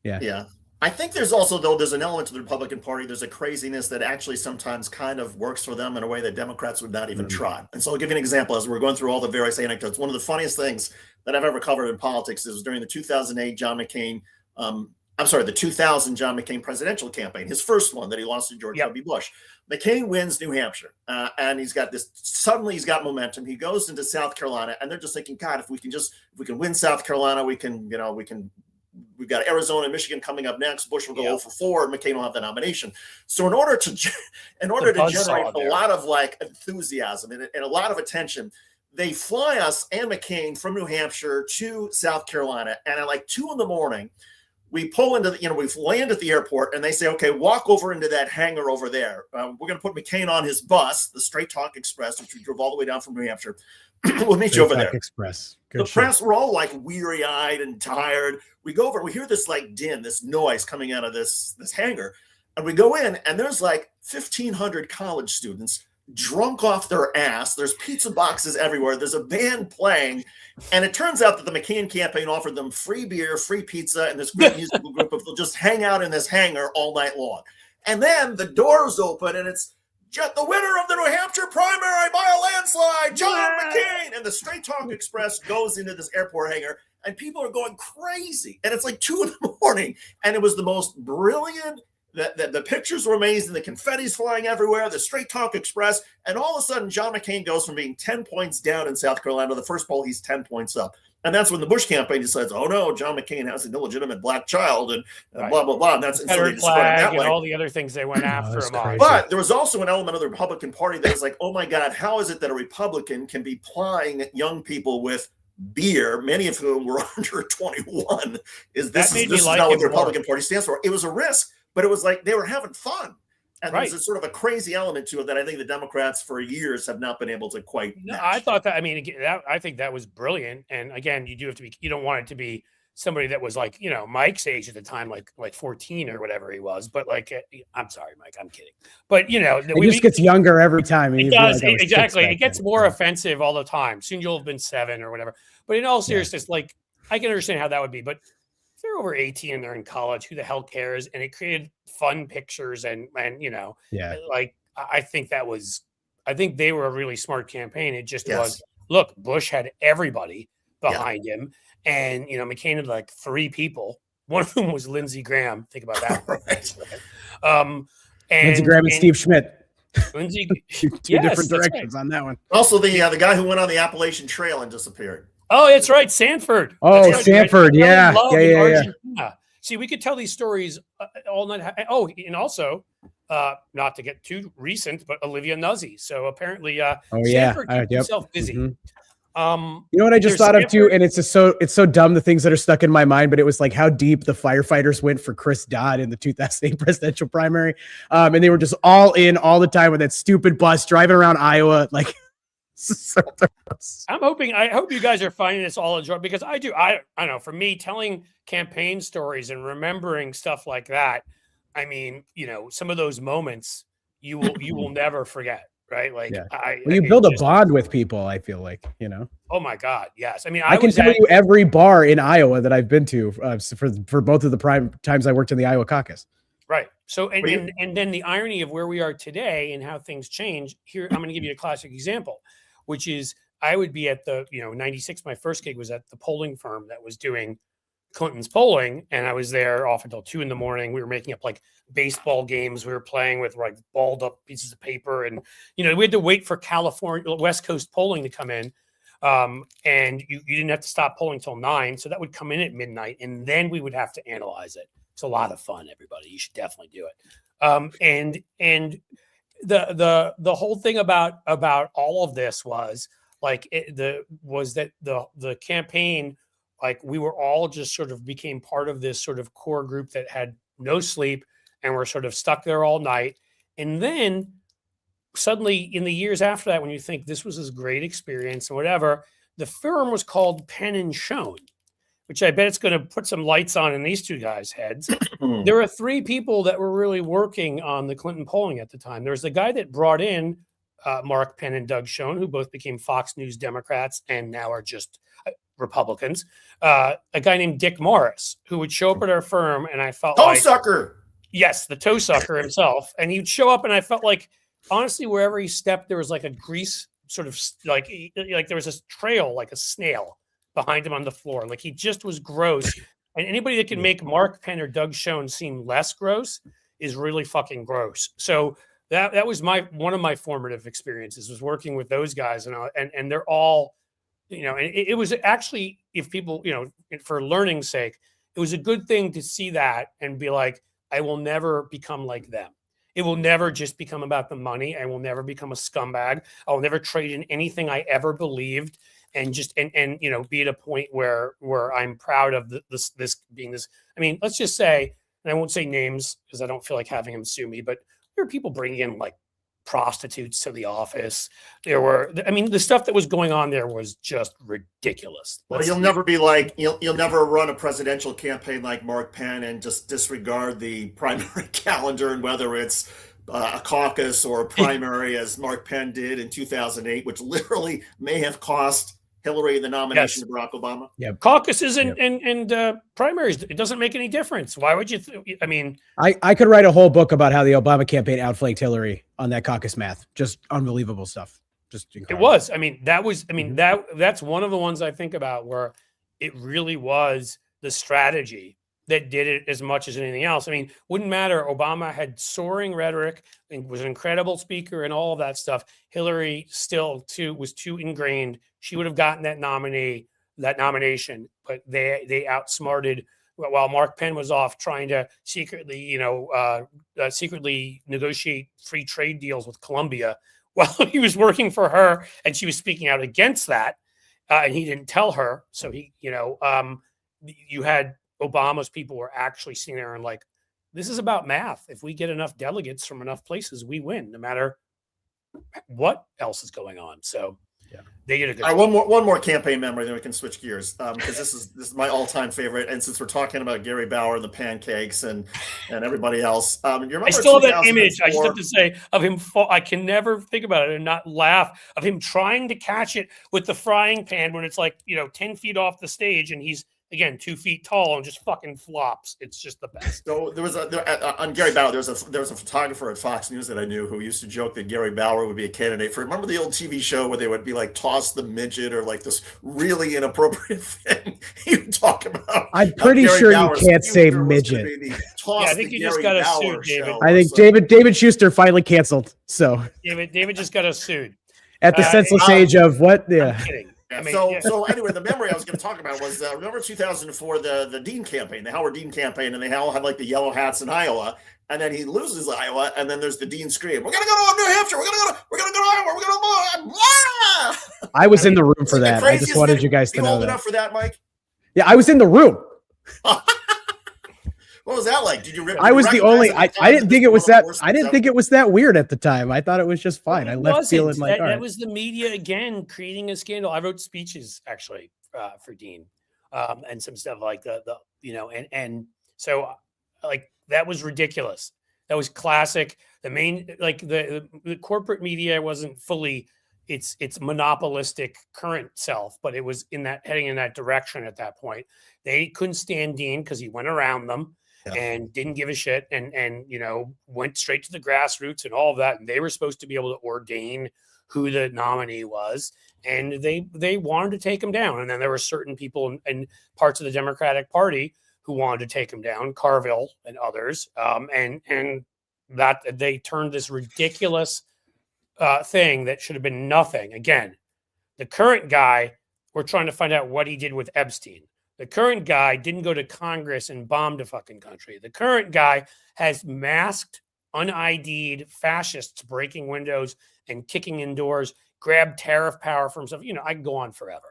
Yeah. I think there's also, though, there's an element to the Republican Party. There's a craziness that actually sometimes kind of works for them in a way that Democrats would not even try. And so I'll give you an example as we're going through all the various anecdotes. One of the funniest things that I've ever covered in politics is during the 2008 the 2000 John McCain presidential campaign, his first one that he lost to George W. Bush. McCain wins New Hampshire, and he's got momentum. He goes into South Carolina, and they're just thinking, God, if we can win South Carolina, we've got Arizona and Michigan coming up next. Bush will go 0 for 4, and McCain will have the nomination. So in order to generate a lot of like enthusiasm and a lot of attention, they fly us and McCain from New Hampshire to South Carolina. And at like 2 a.m, we pull into we land at the airport, and they say, okay, walk over into that hangar over there. We're going to put McCain on his bus, the Straight Talk Express, which we drove all the way down from New Hampshire. We'll meet you over there. Express. The press, we're all like weary-eyed and tired. We go over, we hear this like din, this noise coming out of this hangar. And we go in, and there's like 1,500 college students drunk off their ass. There's pizza boxes everywhere. There's a band playing. And it turns out that the McCain campaign offered them free beer, free pizza, and this great musical group of they'll just hang out in this hangar all night long. And then the doors open, and it's the winner of the New Hampshire primary by a landslide, John McCain. And the Straight Talk Express goes into this airport hangar, and people are going crazy. And it's like 2 a.m, and it was the most brilliant. The pictures were amazing. The confetti's flying everywhere. The Straight Talk Express, and all of a sudden, John McCain goes from being 10 points down in South Carolina. The first poll, he's 10 points up. And that's when the Bush campaign decides, oh no, John McCain has an illegitimate black child and blah, blah, blah. And that's Confederate flag and all the other things they went after him on. But there was also an element of the Republican Party that was like, oh my God, how is it that a Republican can be plying young people with beer, many of whom were under 21? This is not what the Republican Party stands for. It was a risk, but it was like they were having fun. And there's a sort of a crazy element to it that I think the Democrats for years have not been able to quite match. I thought that, I think that was brilliant. And again, you don't want it to be somebody that was like, Mike's age at the time, like 14 or whatever he was. But like, I'm sorry, Mike, I'm kidding. But, it just gets younger every time. It does, exactly. It gets more offensive all the time. Soon you'll have been 7 or whatever. But in all seriousness, like, I can understand how that would be. But they're over 18 and they're in college, who the hell cares? And it created fun pictures and like I think they were a really smart campaign. It just was, look, Bush had everybody behind him, and McCain had like 3 people, one of whom was Lindsey Graham. Think about that. And Lindsey Graham and Steve Schmidt. Lindsey, two different directions on that one. Also, the guy who went on the Appalachian Trail and disappeared. Oh, that's right, Sanford. Oh, right. Sanford, yeah. See, we could tell these stories all night. Oh, and also, not to get too recent, but Olivia Nuzzi. So apparently, Sanford kept himself busy. Mm-hmm. You know what I just thought of too, and it's so dumb, the things that are stuck in my mind, but it was like how deep the firefighters went for Chris Dodd in the 2008 presidential primary, and they were just all in all the time with that stupid bus driving around Iowa, like. So I hope you guys are finding this all enjoyable, because I do. I don't know, for me, telling campaign stories and remembering stuff like that, some of those moments you will never forget, right? Like you build a bond with people, I feel like, Oh my God, yes. I can tell you every bar in Iowa that I've been to for both of the prime times I worked in the Iowa caucus. Right. So, What do you- and then the irony of where we are today and how things change here, I'm going to give you a classic example, which is I would be at the, 96, my first gig was at the polling firm that was doing Clinton's polling. And I was there off until 2 a.m. We were making up like baseball games. We were playing with like balled up pieces of paper. And, we had to wait for California, West Coast polling to come in. And you didn't have to stop polling till 9. So that would come in at midnight. And then we would have to analyze it. It's a lot of fun, everybody. You should definitely do it. And the whole thing about all of this was like the campaign, like we were all just sort of became part of this sort of core group that had no sleep and were sort of stuck there all night. And then suddenly in the years after that, when you think this was this great experience and whatever, the firm was called Penn and Schoen, which I bet it's going to put some lights on in these two guys' heads. There were 3 people that were really working on the Clinton polling at the time. There was the guy that brought in Mark Penn and Doug Schoen, who both became Fox News Democrats and now are just Republicans. A guy named Dick Morris, who would show up at our firm, and I felt like sucker. Yes, the toe sucker himself. And he'd show up, and I felt like, honestly, wherever he stepped, there was like a grease sort of like there was a trail, like a snail behind him on the floor. Like he just was gross. And anybody that can make Mark Penn or Doug Schoen seem less gross is really fucking gross. So that was one of my formative experiences, was working with those guys, and they're all, and it was actually, if people, for learning's sake, it was a good thing to see that and be like, I will never become like them. It will never just become about the money. I will never become a scumbag. I will never trade in anything I ever believed, and just and be at a point where I'm proud of this being this. I mean, let's just say, and I won't say names because I don't feel like having him sue me, but there are people bringing in like prostitutes to the office. There were, I mean, the stuff that was going on there was just ridiculous. Well, you'll never be like, you'll never run a presidential campaign like Mark Penn and just disregard the primary calendar, and whether it's a caucus or a primary, as Mark Penn did in 2008, which literally may have cost Hillary the nomination to Barack Obama. Yeah, caucuses and primaries, it doesn't make any difference. Why would you? I mean, I could write a whole book about how the Obama campaign outflanked Hillary on that caucus math. Just unbelievable stuff. Just incredible. It was. I mean, that was. I mean, that's one of the ones I think about where it really was the strategy that did it as much as anything else. I mean, wouldn't matter. Obama had soaring rhetoric and was an incredible speaker and all of that stuff. Hillary still was too ingrained. She would have gotten that nomination, but they outsmarted, while Mark Penn was off trying to secretly, secretly negotiate free trade deals with Colombia while he was working for her, and she was speaking out against that, and he didn't tell her. So you had Obama's people were actually sitting there and like, this is about math. If we get enough delegates from enough places, we win, no matter what else is going on. So they did a good job. One more campaign memory, then we can switch gears, because this is my all-time favorite. And since we're talking about Gary Bauer and the pancakes and everybody else, you remember I still have that image. I just have to say of him. I can never think about it and not laugh, of him trying to catch it with the frying pan when it's like 10 feet off the stage, and he's, again, 2 feet tall and just fucking flops. It's just the best. So there was on Gary Bauer. There was a photographer at Fox News that I knew who used to joke that Gary Bauer would be a candidate for. Remember the old TV show where they would be like toss the midget, or like this really inappropriate thing he would talk about? I'm pretty sure you can't say midget. I think you just got us sued, David. I think David Schuster finally canceled. So David just got us sued at the senseless age of what? Yeah. I'm kidding. Yeah, I mean, so anyway, the memory I was going to talk about was remember 2004, the Dean campaign, the Howard Dean campaign, and they all had like the yellow hats in Iowa, and then he loses Iowa, and then there's the Dean scream, "We're going to go to New Hampshire, we're going to go to Iowa, we're going to." I was in the room for that. I just wanted you guys to know old that. enough for that, Mike? Yeah, I was in the room. What was that like? Did you? I was the only. I didn't think it was that. I didn't think it was that weird at the time. I thought it was just fine. I left feeling like that was the media again creating a scandal. I wrote speeches actually for Dean, and some stuff like and so like that was ridiculous. That was classic. The main the corporate media wasn't fully its monopolistic current self, but it was heading in that direction at that point. They couldn't stand Dean because he went around them. and didn't give a shit and went straight to the grassroots and all of that. And they were supposed to be able to ordain who the nominee was, and they wanted to take him down. And then there were certain people in parts of the Democratic Party who wanted to take him down, Carville and others, and that they turned this ridiculous thing that should have been nothing. Again, the current guy, we're trying to find out what he did with Epstein. The current guy didn't go to Congress and bomb the fucking country. The current guy has masked, un-ID'd fascists breaking windows and kicking in doors, grabbed tariff power from himself. I can go on forever.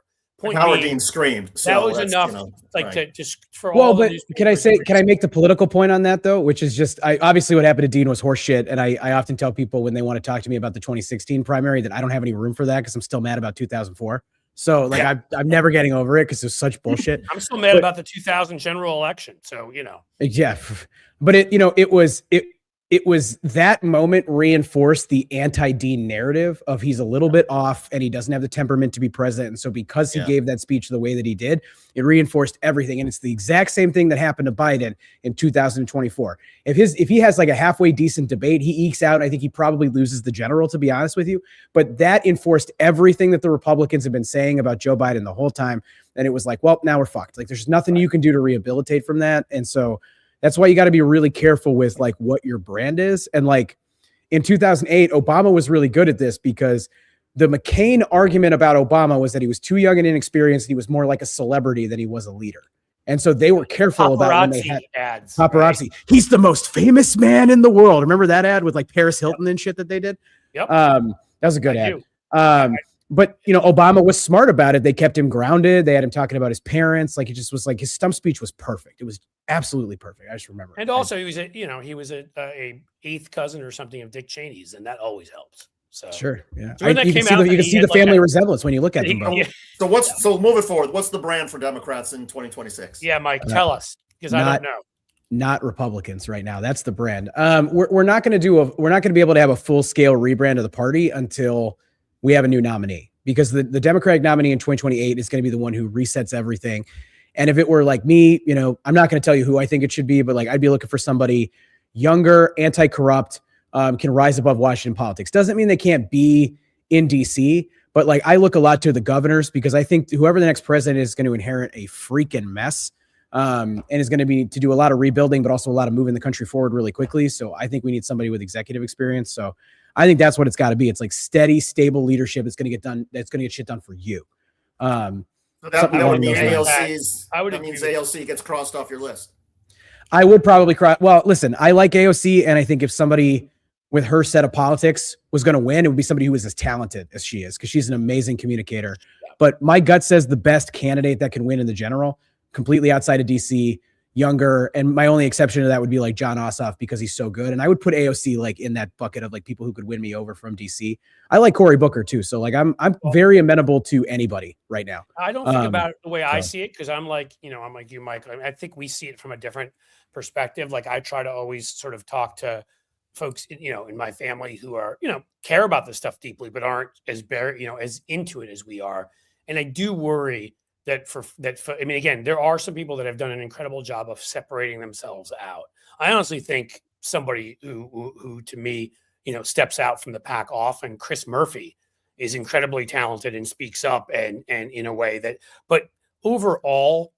Howard Dean screamed. So that was enough, right. to just for well, all. But can I make the political point on that though? Which is just, obviously what happened to Dean was horseshit, and I often tell people when they want to talk to me about the 2016 primary that I don't have any room for that because I'm still mad about 2004. So I'm never getting over it because it's such bullshit. I'm still mad about the 2000 general election. So yeah, but it was that moment reinforced the anti-Dean narrative of he's a little bit off and he doesn't have the temperament to be president. And so because he gave that speech the way that he did, it reinforced everything. And it's the exact same thing that happened to Biden in 2024. If he has like a halfway decent debate, he ekes out. I think he probably loses the general, to be honest with you. But that enforced everything that the Republicans have been saying about Joe Biden the whole time. And it was like, well, now we're fucked. Like there's nothing you can do to rehabilitate from that. And so that's why you got to be really careful with like what your brand is. And like in 2008, Obama was really good at this because the McCain argument about Obama was that he was too young and inexperienced. He was more like a celebrity than he was a leader. And so they were careful about when they had ads. Paparazzi. Right? He's the most famous man in the world. Remember that ad with like Paris Hilton and shit that they did? Yep. That was a good ad. But Obama was smart about it. They kept him grounded. They had him talking about his parents. Like it just was like his stump speech was perfect. It was absolutely perfect. I just remember. And also he was a eighth cousin or something of Dick Cheney's, and that always helps. So sure, yeah. You can see the family resemblance when you look at them both. Yeah. So moving forward, what's the brand for Democrats in 2026? Yeah, Mike, tell us because I don't know. Not Republicans right now. That's the brand. We're not going to be able to have a full scale rebrand of the party until we have a new nominee, because the Democratic nominee in 2028 is going to be the one who resets everything. And if it were like me, I'm not going to tell you who I think it should be, but like I'd be looking for somebody younger, anti-corrupt, can rise above Washington politics. Doesn't mean they can't be in DC, but like I look a lot to the governors because I think whoever the next president is going to inherit a freaking mess, and is going to be to do a lot of rebuilding, but also a lot of moving the country forward really quickly. So I think we need somebody with executive experience. So I think that's what it's got to be. It's like steady, stable leadership that's going to get done. That's going to get shit done for you. So that would mean AOC's. That means AOC gets crossed off your list. I would probably cry. Well, listen, I like AOC, and I think if somebody with her set of politics was going to win, it would be somebody who is as talented as she is, because she's an amazing communicator. But my gut says the best candidate that can win in the general, completely outside of DC, younger, and my only exception to that would be like John Ossoff because he's so good. And I would put AOC like in that bucket of like people who could win me over from DC. I like Cory Booker too. So like I'm very amenable to anybody right now. I don't think about it the way I see it, because I'm like you, Mike. I think we see it from a different perspective. Like I try to always sort of talk to folks, in my family who are, care about this stuff deeply, but aren't as as into it as we are. And I do worry that again, there are some people that have done an incredible job of separating themselves out. I honestly think somebody who to me, steps out from the pack often, Chris Murphy, is incredibly talented and speaks up and in a way that, but overall,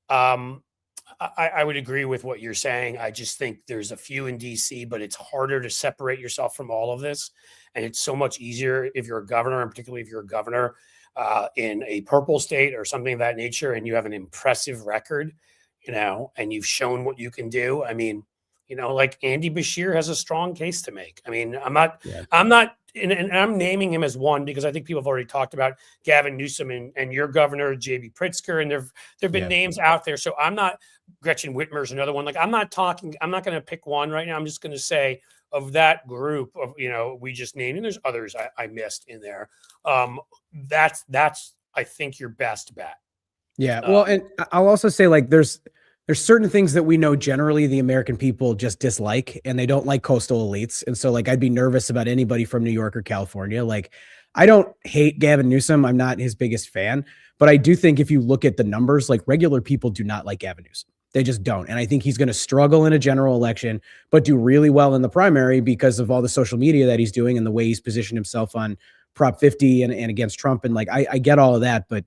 I would agree with what you're saying. I just think there's a few in DC, but it's harder to separate yourself from all of this. And it's so much easier if you're a governor, and particularly if you're a governor in a purple state or something of that nature, and you have an impressive record, and you've shown what you can do. I mean, like Andy Bashir has a strong case to make. I mean, I'm not, and I'm naming him as one because I think people have already talked about Gavin Newsom and your governor, J.B. Pritzker, and there've been names out there. So I'm not, Gretchen Whitmer's another one. Like I'm not going to pick one right now. I'm just going to say of that group of, we just named, and there's others I missed in there. That's I think your best bet. Yeah. Well, and I'll also say like there's certain things that we know generally the American people just dislike, and they don't like coastal elites. And so like, I'd be nervous about anybody from New York or California. Like I don't hate Gavin Newsom. I'm not his biggest fan, but I do think if you look at the numbers, like regular people do not like Gavin Newsom. They just don't. And I think he's going to struggle in a general election, but do really well in the primary because of all the social media that he's doing and the way he's positioned himself on Prop 50 and against Trump. And like, I get all of that, but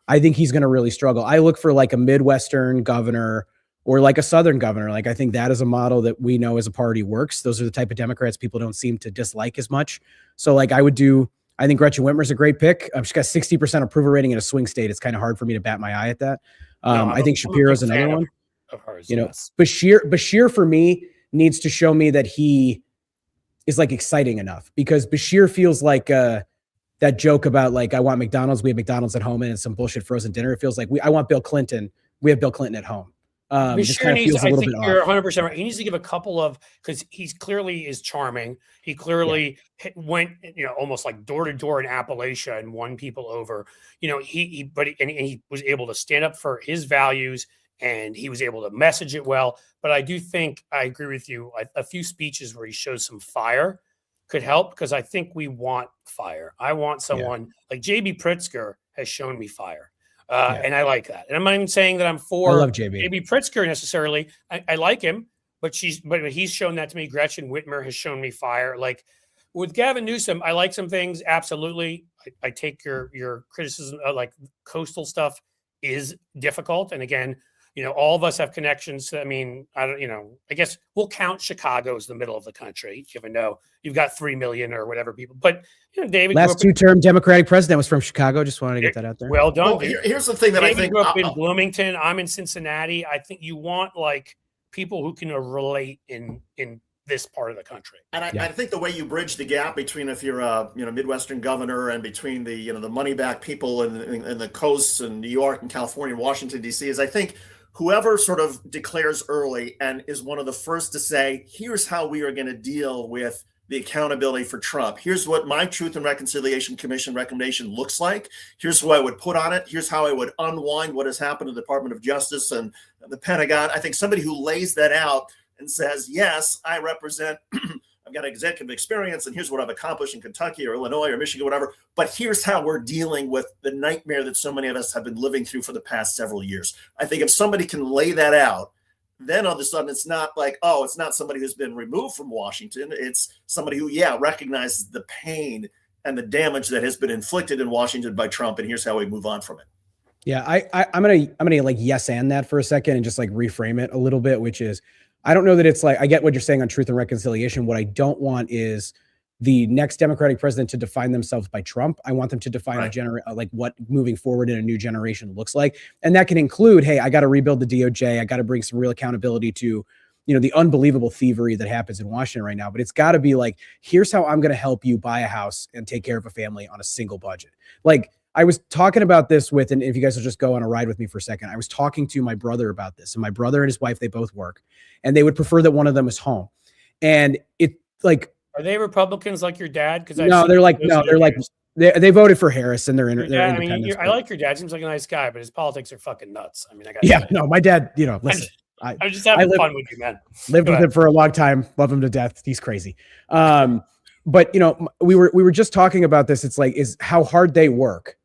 I think he's going to really struggle. I look for like a Midwestern governor or like a Southern governor. Like, I think that is a model that we know as a party works. Those are the type of Democrats people don't seem to dislike as much. So like, I think Gretchen Whitmer's a great pick. She's got 60% approval rating in a swing state. It's kind of hard for me to bat my eye at that. I think Shapiro's another one. Of hers, you know, yes. Bashir for me needs to show me that he is like exciting enough, because Bashir feels like that joke about like, I want McDonald's, we have McDonald's at home, and it's some bullshit frozen dinner. It feels like I want Bill Clinton, we have Bill Clinton at home. Bashir needs, I think you're 100% right. He needs to give a couple of, because he's clearly is charming. He clearly went, almost like door to door in Appalachia and won people over. He was able to stand up for his values, and he was able to message it well. But I do think I agree with you. A few speeches where he shows some fire could help, because I think we want fire. I want someone like JB Pritzker has shown me fire. And I like that. And I'm not even saying that I'm for I love JB Pritzker necessarily. I like him, but he's shown that to me. Gretchen Whitmer has shown me fire. Like with Gavin Newsom, I like some things. Absolutely. I take your criticism of like coastal stuff is difficult. And again, all of us have connections. I mean, I guess we'll count Chicago as the middle of the country, even though you've got 3 million or whatever people. But David, last two-term Democratic president was from Chicago. Just wanted to get that out there. Well done. Well, here's the thing that David I think grew up in Bloomington. I'm in Cincinnati. I think you want like people who can relate in this part of the country. And I think the way you bridge the gap between, if you're a Midwestern governor, and between the the money back people in the coasts and New York and California and Washington D.C. is, I think, whoever sort of declares early and is one of the first to say, here's how we are going to deal with the accountability for Trump. Here's what my Truth and Reconciliation Commission recommendation looks like. Here's who I would put on it. Here's how I would unwind what has happened to the Department of Justice and the Pentagon. I think somebody who lays that out and says, yes, I represent, I've got executive experience, and here's what I've accomplished in Kentucky or Illinois or Michigan, whatever, but here's how we're dealing with the nightmare that so many of us have been living through for the past several years. I think if somebody can lay that out, then all of a sudden it's not like, oh, it's not somebody who's been removed from Washington. It's somebody who, recognizes the pain and the damage that has been inflicted in Washington by Trump, and here's how we move on from it. Yeah, I'm gonna like yes and that for a second and just like reframe it a little bit, which is, I don't know that it's like, I get what you're saying on truth and reconciliation. What I don't want is the next Democratic president to define themselves by Trump. I want them to define like what moving forward in a new generation looks like. And that can include, hey, I got to rebuild the DOJ. I got to bring some real accountability to, the unbelievable thievery that happens in Washington right now. But it's got to be like, here's how I'm going to help you buy a house and take care of a family on a single budget. Like, I was talking about this with, and if you guys will just go on a ride with me for a second, I was talking to my brother about this, and my brother and his wife, they both work, and they would prefer that one of them is home. And it like, are they Republicans like your dad? Because they voted for Harris, and they're independents. I like your dad. Seems like a nice guy, but his politics are fucking nuts. I mean, I got my dad. Listen, I'm just having fun with you, man. Lived with him for a long time. Love him to death. He's crazy. But we were just talking about this. It's like, is how hard they work,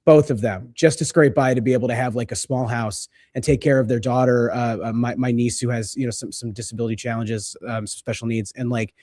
both of them, just to scrape by to be able to have like a small house and take care of their daughter, my niece who has some disability challenges, some special needs, and like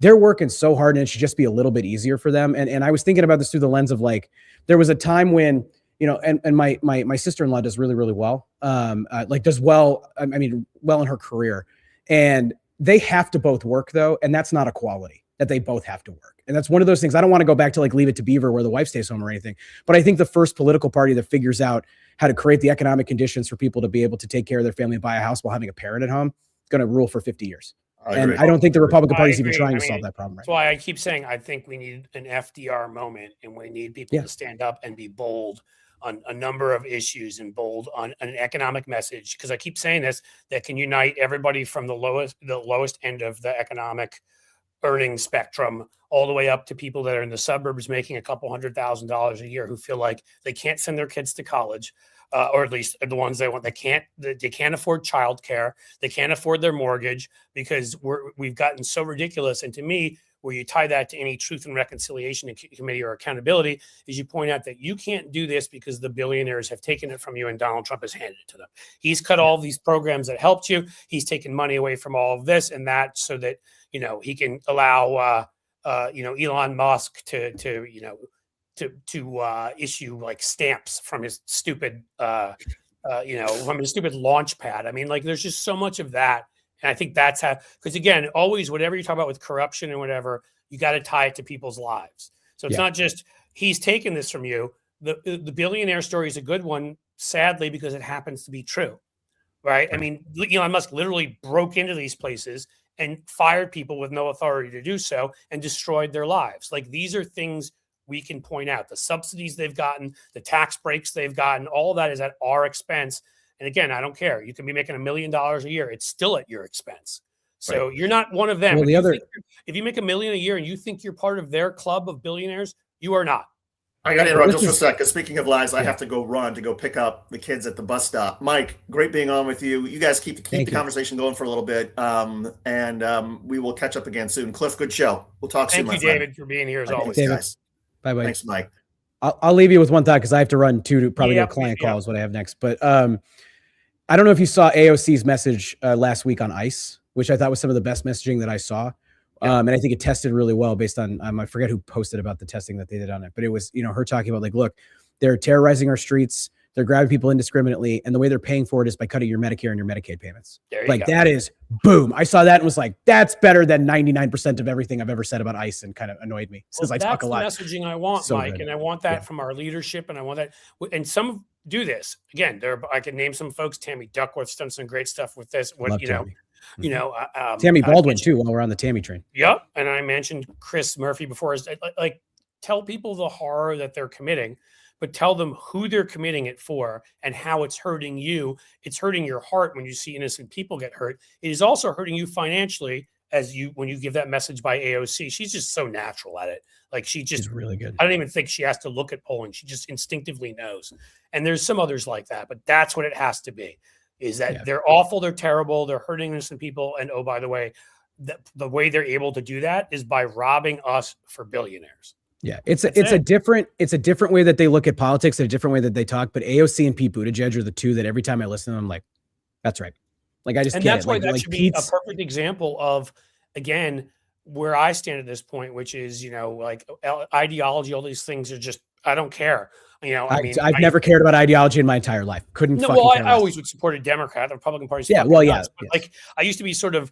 they're working so hard, and it should just be a little bit easier for them. And I was thinking about this through the lens of like, there was a time when and my sister-in-law does really, really well, does well. I mean, well in her career, and they have to both work though, and that's not a quality that they both have to work. And that's one of those things. I don't want to go back to like Leave It to Beaver where the wife stays home or anything, but I think the first political party that figures out how to create the economic conditions for people to be able to take care of their family and buy a house while having a parent at home is going to rule for 50 years. I don't think the Republican Party is even trying to solve that problem right now. That's why I keep saying I think we need an FDR moment, and we need people to stand up and be bold on a number of issues and bold on an economic message. Because I keep saying this, that can unite everybody from the lowest end of the economic earning spectrum all the way up to people that are in the suburbs making a couple $100,000 a year who feel like they can't send their kids to college. or at least the ones they want. They can't afford childcare. They can't afford their mortgage because we've gotten so ridiculous. And to me, where you tie that to any truth and reconciliation committee or accountability, is you point out that you can't do this because the billionaires have taken it from you and Donald Trump has handed it to them. He's cut all these programs that helped you. He's taken money away from all of this and that so that, he can allow, Elon Musk to issue like stamps from his stupid, from his stupid launch pad. I mean, like, there's just so much of that. And I think that's how, because again, always, whatever you talk about with corruption and whatever, you got to tie it to people's lives. So it's not just he's taken this from you. The billionaire story is a good one, sadly, because it happens to be true, right? I mean, Elon Musk literally broke into these places and fired people with no authority to do so and destroyed their lives. Like, these are things we can point out. The subsidies they've gotten, the tax breaks they've gotten, all that is at our expense. And again, I don't care. You can be making $1 million a year. It's still at your expense. So you're not one of them. Well, if you make $1 million a year and you think you're part of their club of billionaires, you are not. I got to interrupt just for a sec, because speaking of lies, I have to go pick up the kids at the bus stop. Mike, great being on with you. You guys keep the conversation going for a little bit, and we will catch up again soon. Cliff, good show. We'll talk soon, my friend. Thank you, David, for being here as always. Guys. Bye-bye. Thanks, Mike. I'll leave you with one thought because I have to run to probably go client call is what I have next. But I don't know if you saw AOC's message last week on ICE, which I thought was some of the best messaging that I saw. And I think it tested really well based on, I forget who posted about the testing that they did on it, but it was, her talking about like, look, they're terrorizing our streets. They're grabbing people indiscriminately. And the way they're paying for it is by cutting your Medicare and your Medicaid payments. Like that is boom. I saw that and was like, that's better than 99% of everything I've ever said about ICE, and kind of annoyed me since I talk a lot. That's the messaging I want, Mike. And I want that from our leadership. And I want that. And some do this again. I can name some folks. Tammy Duckworth's done some great stuff with this. Tammy Baldwin too, while we're on the Tammy train. Yep. And I mentioned Chris Murphy before. Like, tell people the horror that they're committing, but tell them who they're committing it for and how it's hurting you. It's hurting your heart when you see innocent people get hurt. It is also hurting you financially when you give that message by AOC. She's just so natural at it. Like, she's really good. I don't even think she has to look at polling. She just instinctively knows. And there's some others like that, but that's what it has to be, is that they're awful, they're terrible, they're hurting innocent people. And oh, by the way, the way they're able to do that is by robbing us for billionaires. Yeah, it's a different way that they look at politics, and a different way that they talk. But AOC and Pete Buttigieg are the two that every time I listen to them, I'm like, that's right. Like, I just and get that's it. why Like, that should be a perfect example of, again, where I stand at this point, which is, like ideology, all these things are just, I don't care. I've never cared about ideology in my entire life. I always would support a Democrat. The Republican Party's like, I used to be sort of,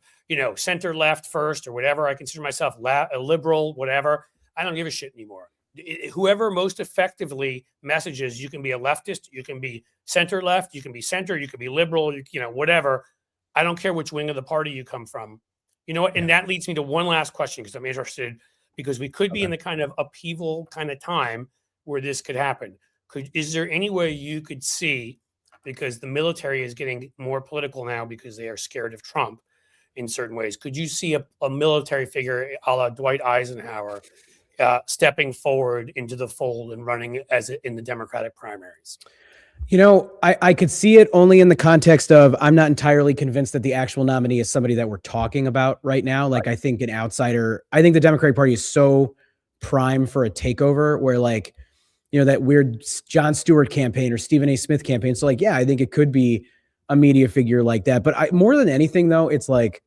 center left first or whatever. I consider myself a liberal, whatever. I don't give a shit anymore. Whoever most effectively messages, you can be a leftist, you can be center left, you can be center, you can be liberal, whatever. I don't care which wing of the party you come from. You know what? And that leads me to one last question, because I'm interested, because we could be in the kind of upheaval kind of time where this could happen. Is there any way you could see, because the military is getting more political now because they are scared of Trump in certain ways, could you see a military figure a la Dwight Eisenhower stepping forward into the fold and running in the Democratic primaries? I could see it only in the context of, I'm not entirely convinced that the actual nominee is somebody that we're talking about right now. Like, I think the Democratic Party is so prime for a takeover where, like, that weird Jon Stewart campaign or Stephen A. Smith campaign. So like, I think it could be a media figure like that. But more than anything though, it's like,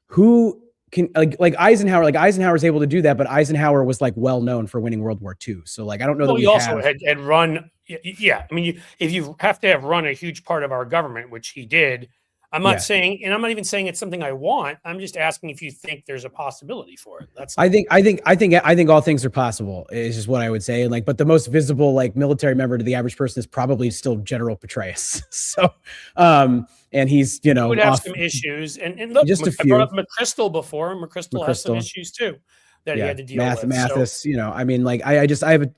who can like Eisenhower, Eisenhower's able to do that, but Eisenhower was like well known for winning World War II. So like, I don't know that he also had run. Yeah. I mean, if you have to have run a huge part of our government, which he did, I'm not saying, and I'm not even saying it's something I want. I'm just asking if you think there's a possibility for it. I think all things are possible is just what I would say. And like, but the most visible like military member to the average person is probably still General Petraeus. So, and he's, he would have some issues. And look, just I brought up McChrystal before, and McChrystal has some issues too that he had to deal with. Mathis, I mean, like, I have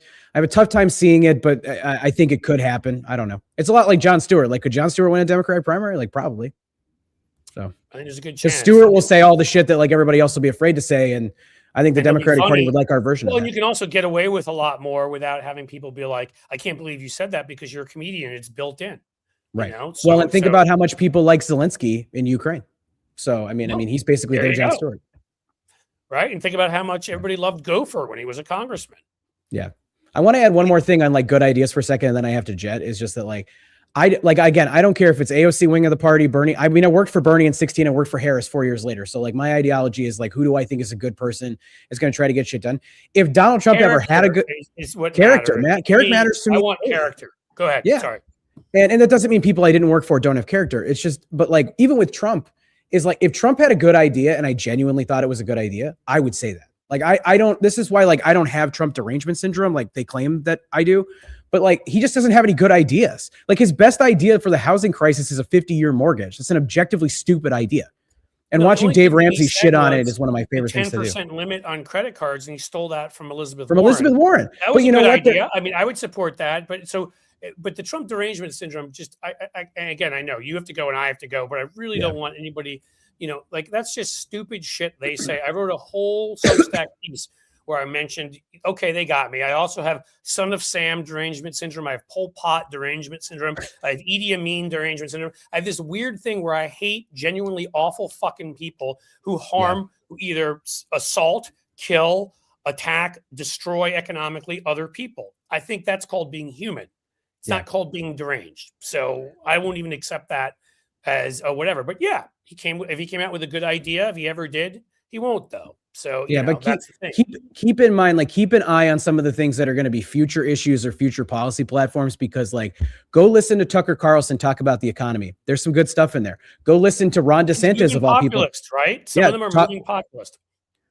a tough time seeing it, but I think it could happen. I don't know. It's a lot like Jon Stewart. Like, could Jon Stewart win a Democratic primary? Like, probably. So I think there's a good chance. Stewart will say all the shit that like everybody else will be afraid to say, and I think the And it'll be Democratic Party funny. would like our version Well, of and that. you can also get away with a lot more without having people be like, "I can't believe you said that," because you're a comedian. It's built in, Right. You know? Well, So, and think about how much people like Zelensky in Ukraine. So, I mean, Well, he's basically there their you Jon go. Stewart. right, and think about how much everybody loved Gopher when he was a congressman. Yeah. I want to add one more thing on like good ideas for a second, and then I have to jet. Is just that again, I don't care if it's AOC wing of the party, Bernie. I mean, I worked for Bernie in 16. I worked for Harris 4 years later. So like my ideology is like, who do I think is a good person is going to try to get shit done? If Donald Trump ever had a good is what character, matters. character matters to me. I want character. Go ahead. Yeah. Sorry. And that doesn't mean people I didn't work for don't have character. It's just, but like even with Trump, is like if Trump had a good idea and I genuinely thought it was a good idea, I would say that. Like I don't. This is why like I don't have Trump derangement syndrome like they claim that I do. But like he just doesn't have any good ideas. Like his best idea for the housing crisis is a 50-year mortgage. It's an objectively stupid idea. And No, the watching only Dave thing he Ramsey said shit on it was is one of my favorite things to do. 10% limit on credit cards, and he stole that from Elizabeth From Warren. Elizabeth Warren. That was But you a know good what? idea. I mean, I would support that. But the Trump derangement syndrome, just and again, I know you have to go and I have to go, but I really don't want anybody, like that's just stupid shit they say. I wrote a whole Substack piece where I mentioned, okay, they got me. I also have Son of Sam derangement syndrome. I have Pol Pot derangement syndrome. I have Idi Amin derangement syndrome. I have this weird thing where I hate genuinely awful fucking people who harm, who either assault, kill, attack, destroy economically other people. I think that's called being human. It's not called being deranged. So I won't even accept that as whatever. But yeah, if he came out with a good idea, if he ever did, he won't though. So but that's the thing. keep in mind, like keep an eye on some of the things that are going to be future issues or future policy platforms, because like go listen to Tucker Carlson talk about the economy. There's some good stuff in there. Go listen to Ron DeSantis of all people. Right? Some of them are moving populist.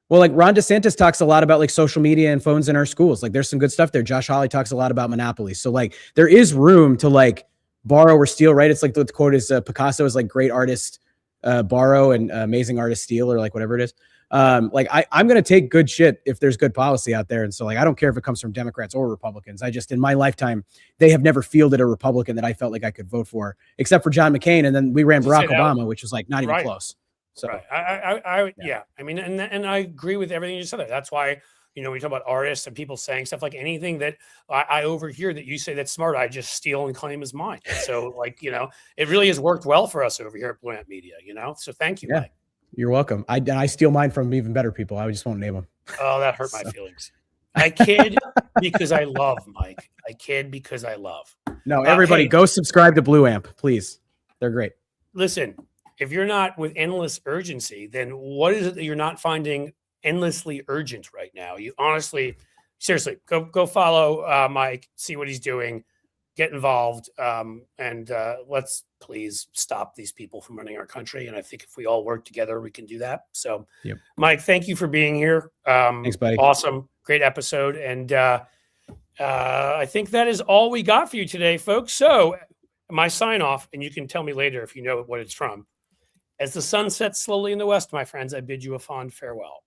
Well, like Ron DeSantis talks a lot about like social media and phones in our schools. Like there's some good stuff there. Josh Hawley talks a lot about monopolies. So like there is room to like borrow or steal, right? It's like the quote is Picasso is like great artist borrow and amazing artist steal, or like whatever it is. Like I'm going to take good shit if there's good policy out there. And so like, I don't care if it comes from Democrats or Republicans. I just, in my lifetime, they have never fielded a Republican that I felt like I could vote for, except for John McCain. And then we ran Barack Obama, which was like not even close. So I mean, and I agree with everything you said there. That's why, when you talk about artists and people saying stuff, like anything that I overhear that you say that's smart, I just steal and claim as mine. So like, it really has worked well for us over here at Blue Ant Media, so thank you, Mike. You're welcome. I steal mine from even better people. I just won't name them. Oh, that hurt my feelings. I kid because I love, Mike. I kid because I love. No, everybody go subscribe to Blue Amp, please. They're great. Listen, if you're not with endless urgency, then what is it that you're not finding endlessly urgent right now? You honestly, seriously, go follow Mike, see what he's doing, get involved, and let's please stop these people from running our country. And I think if we all work together, we can do that. So, Mike, thank you for being here. Thanks, buddy. Awesome. Great episode. And I think that is all we got for you today, folks. So my sign off, and you can tell me later if you know what it's from. As the sun sets slowly in the west, my friends, I bid you a fond farewell.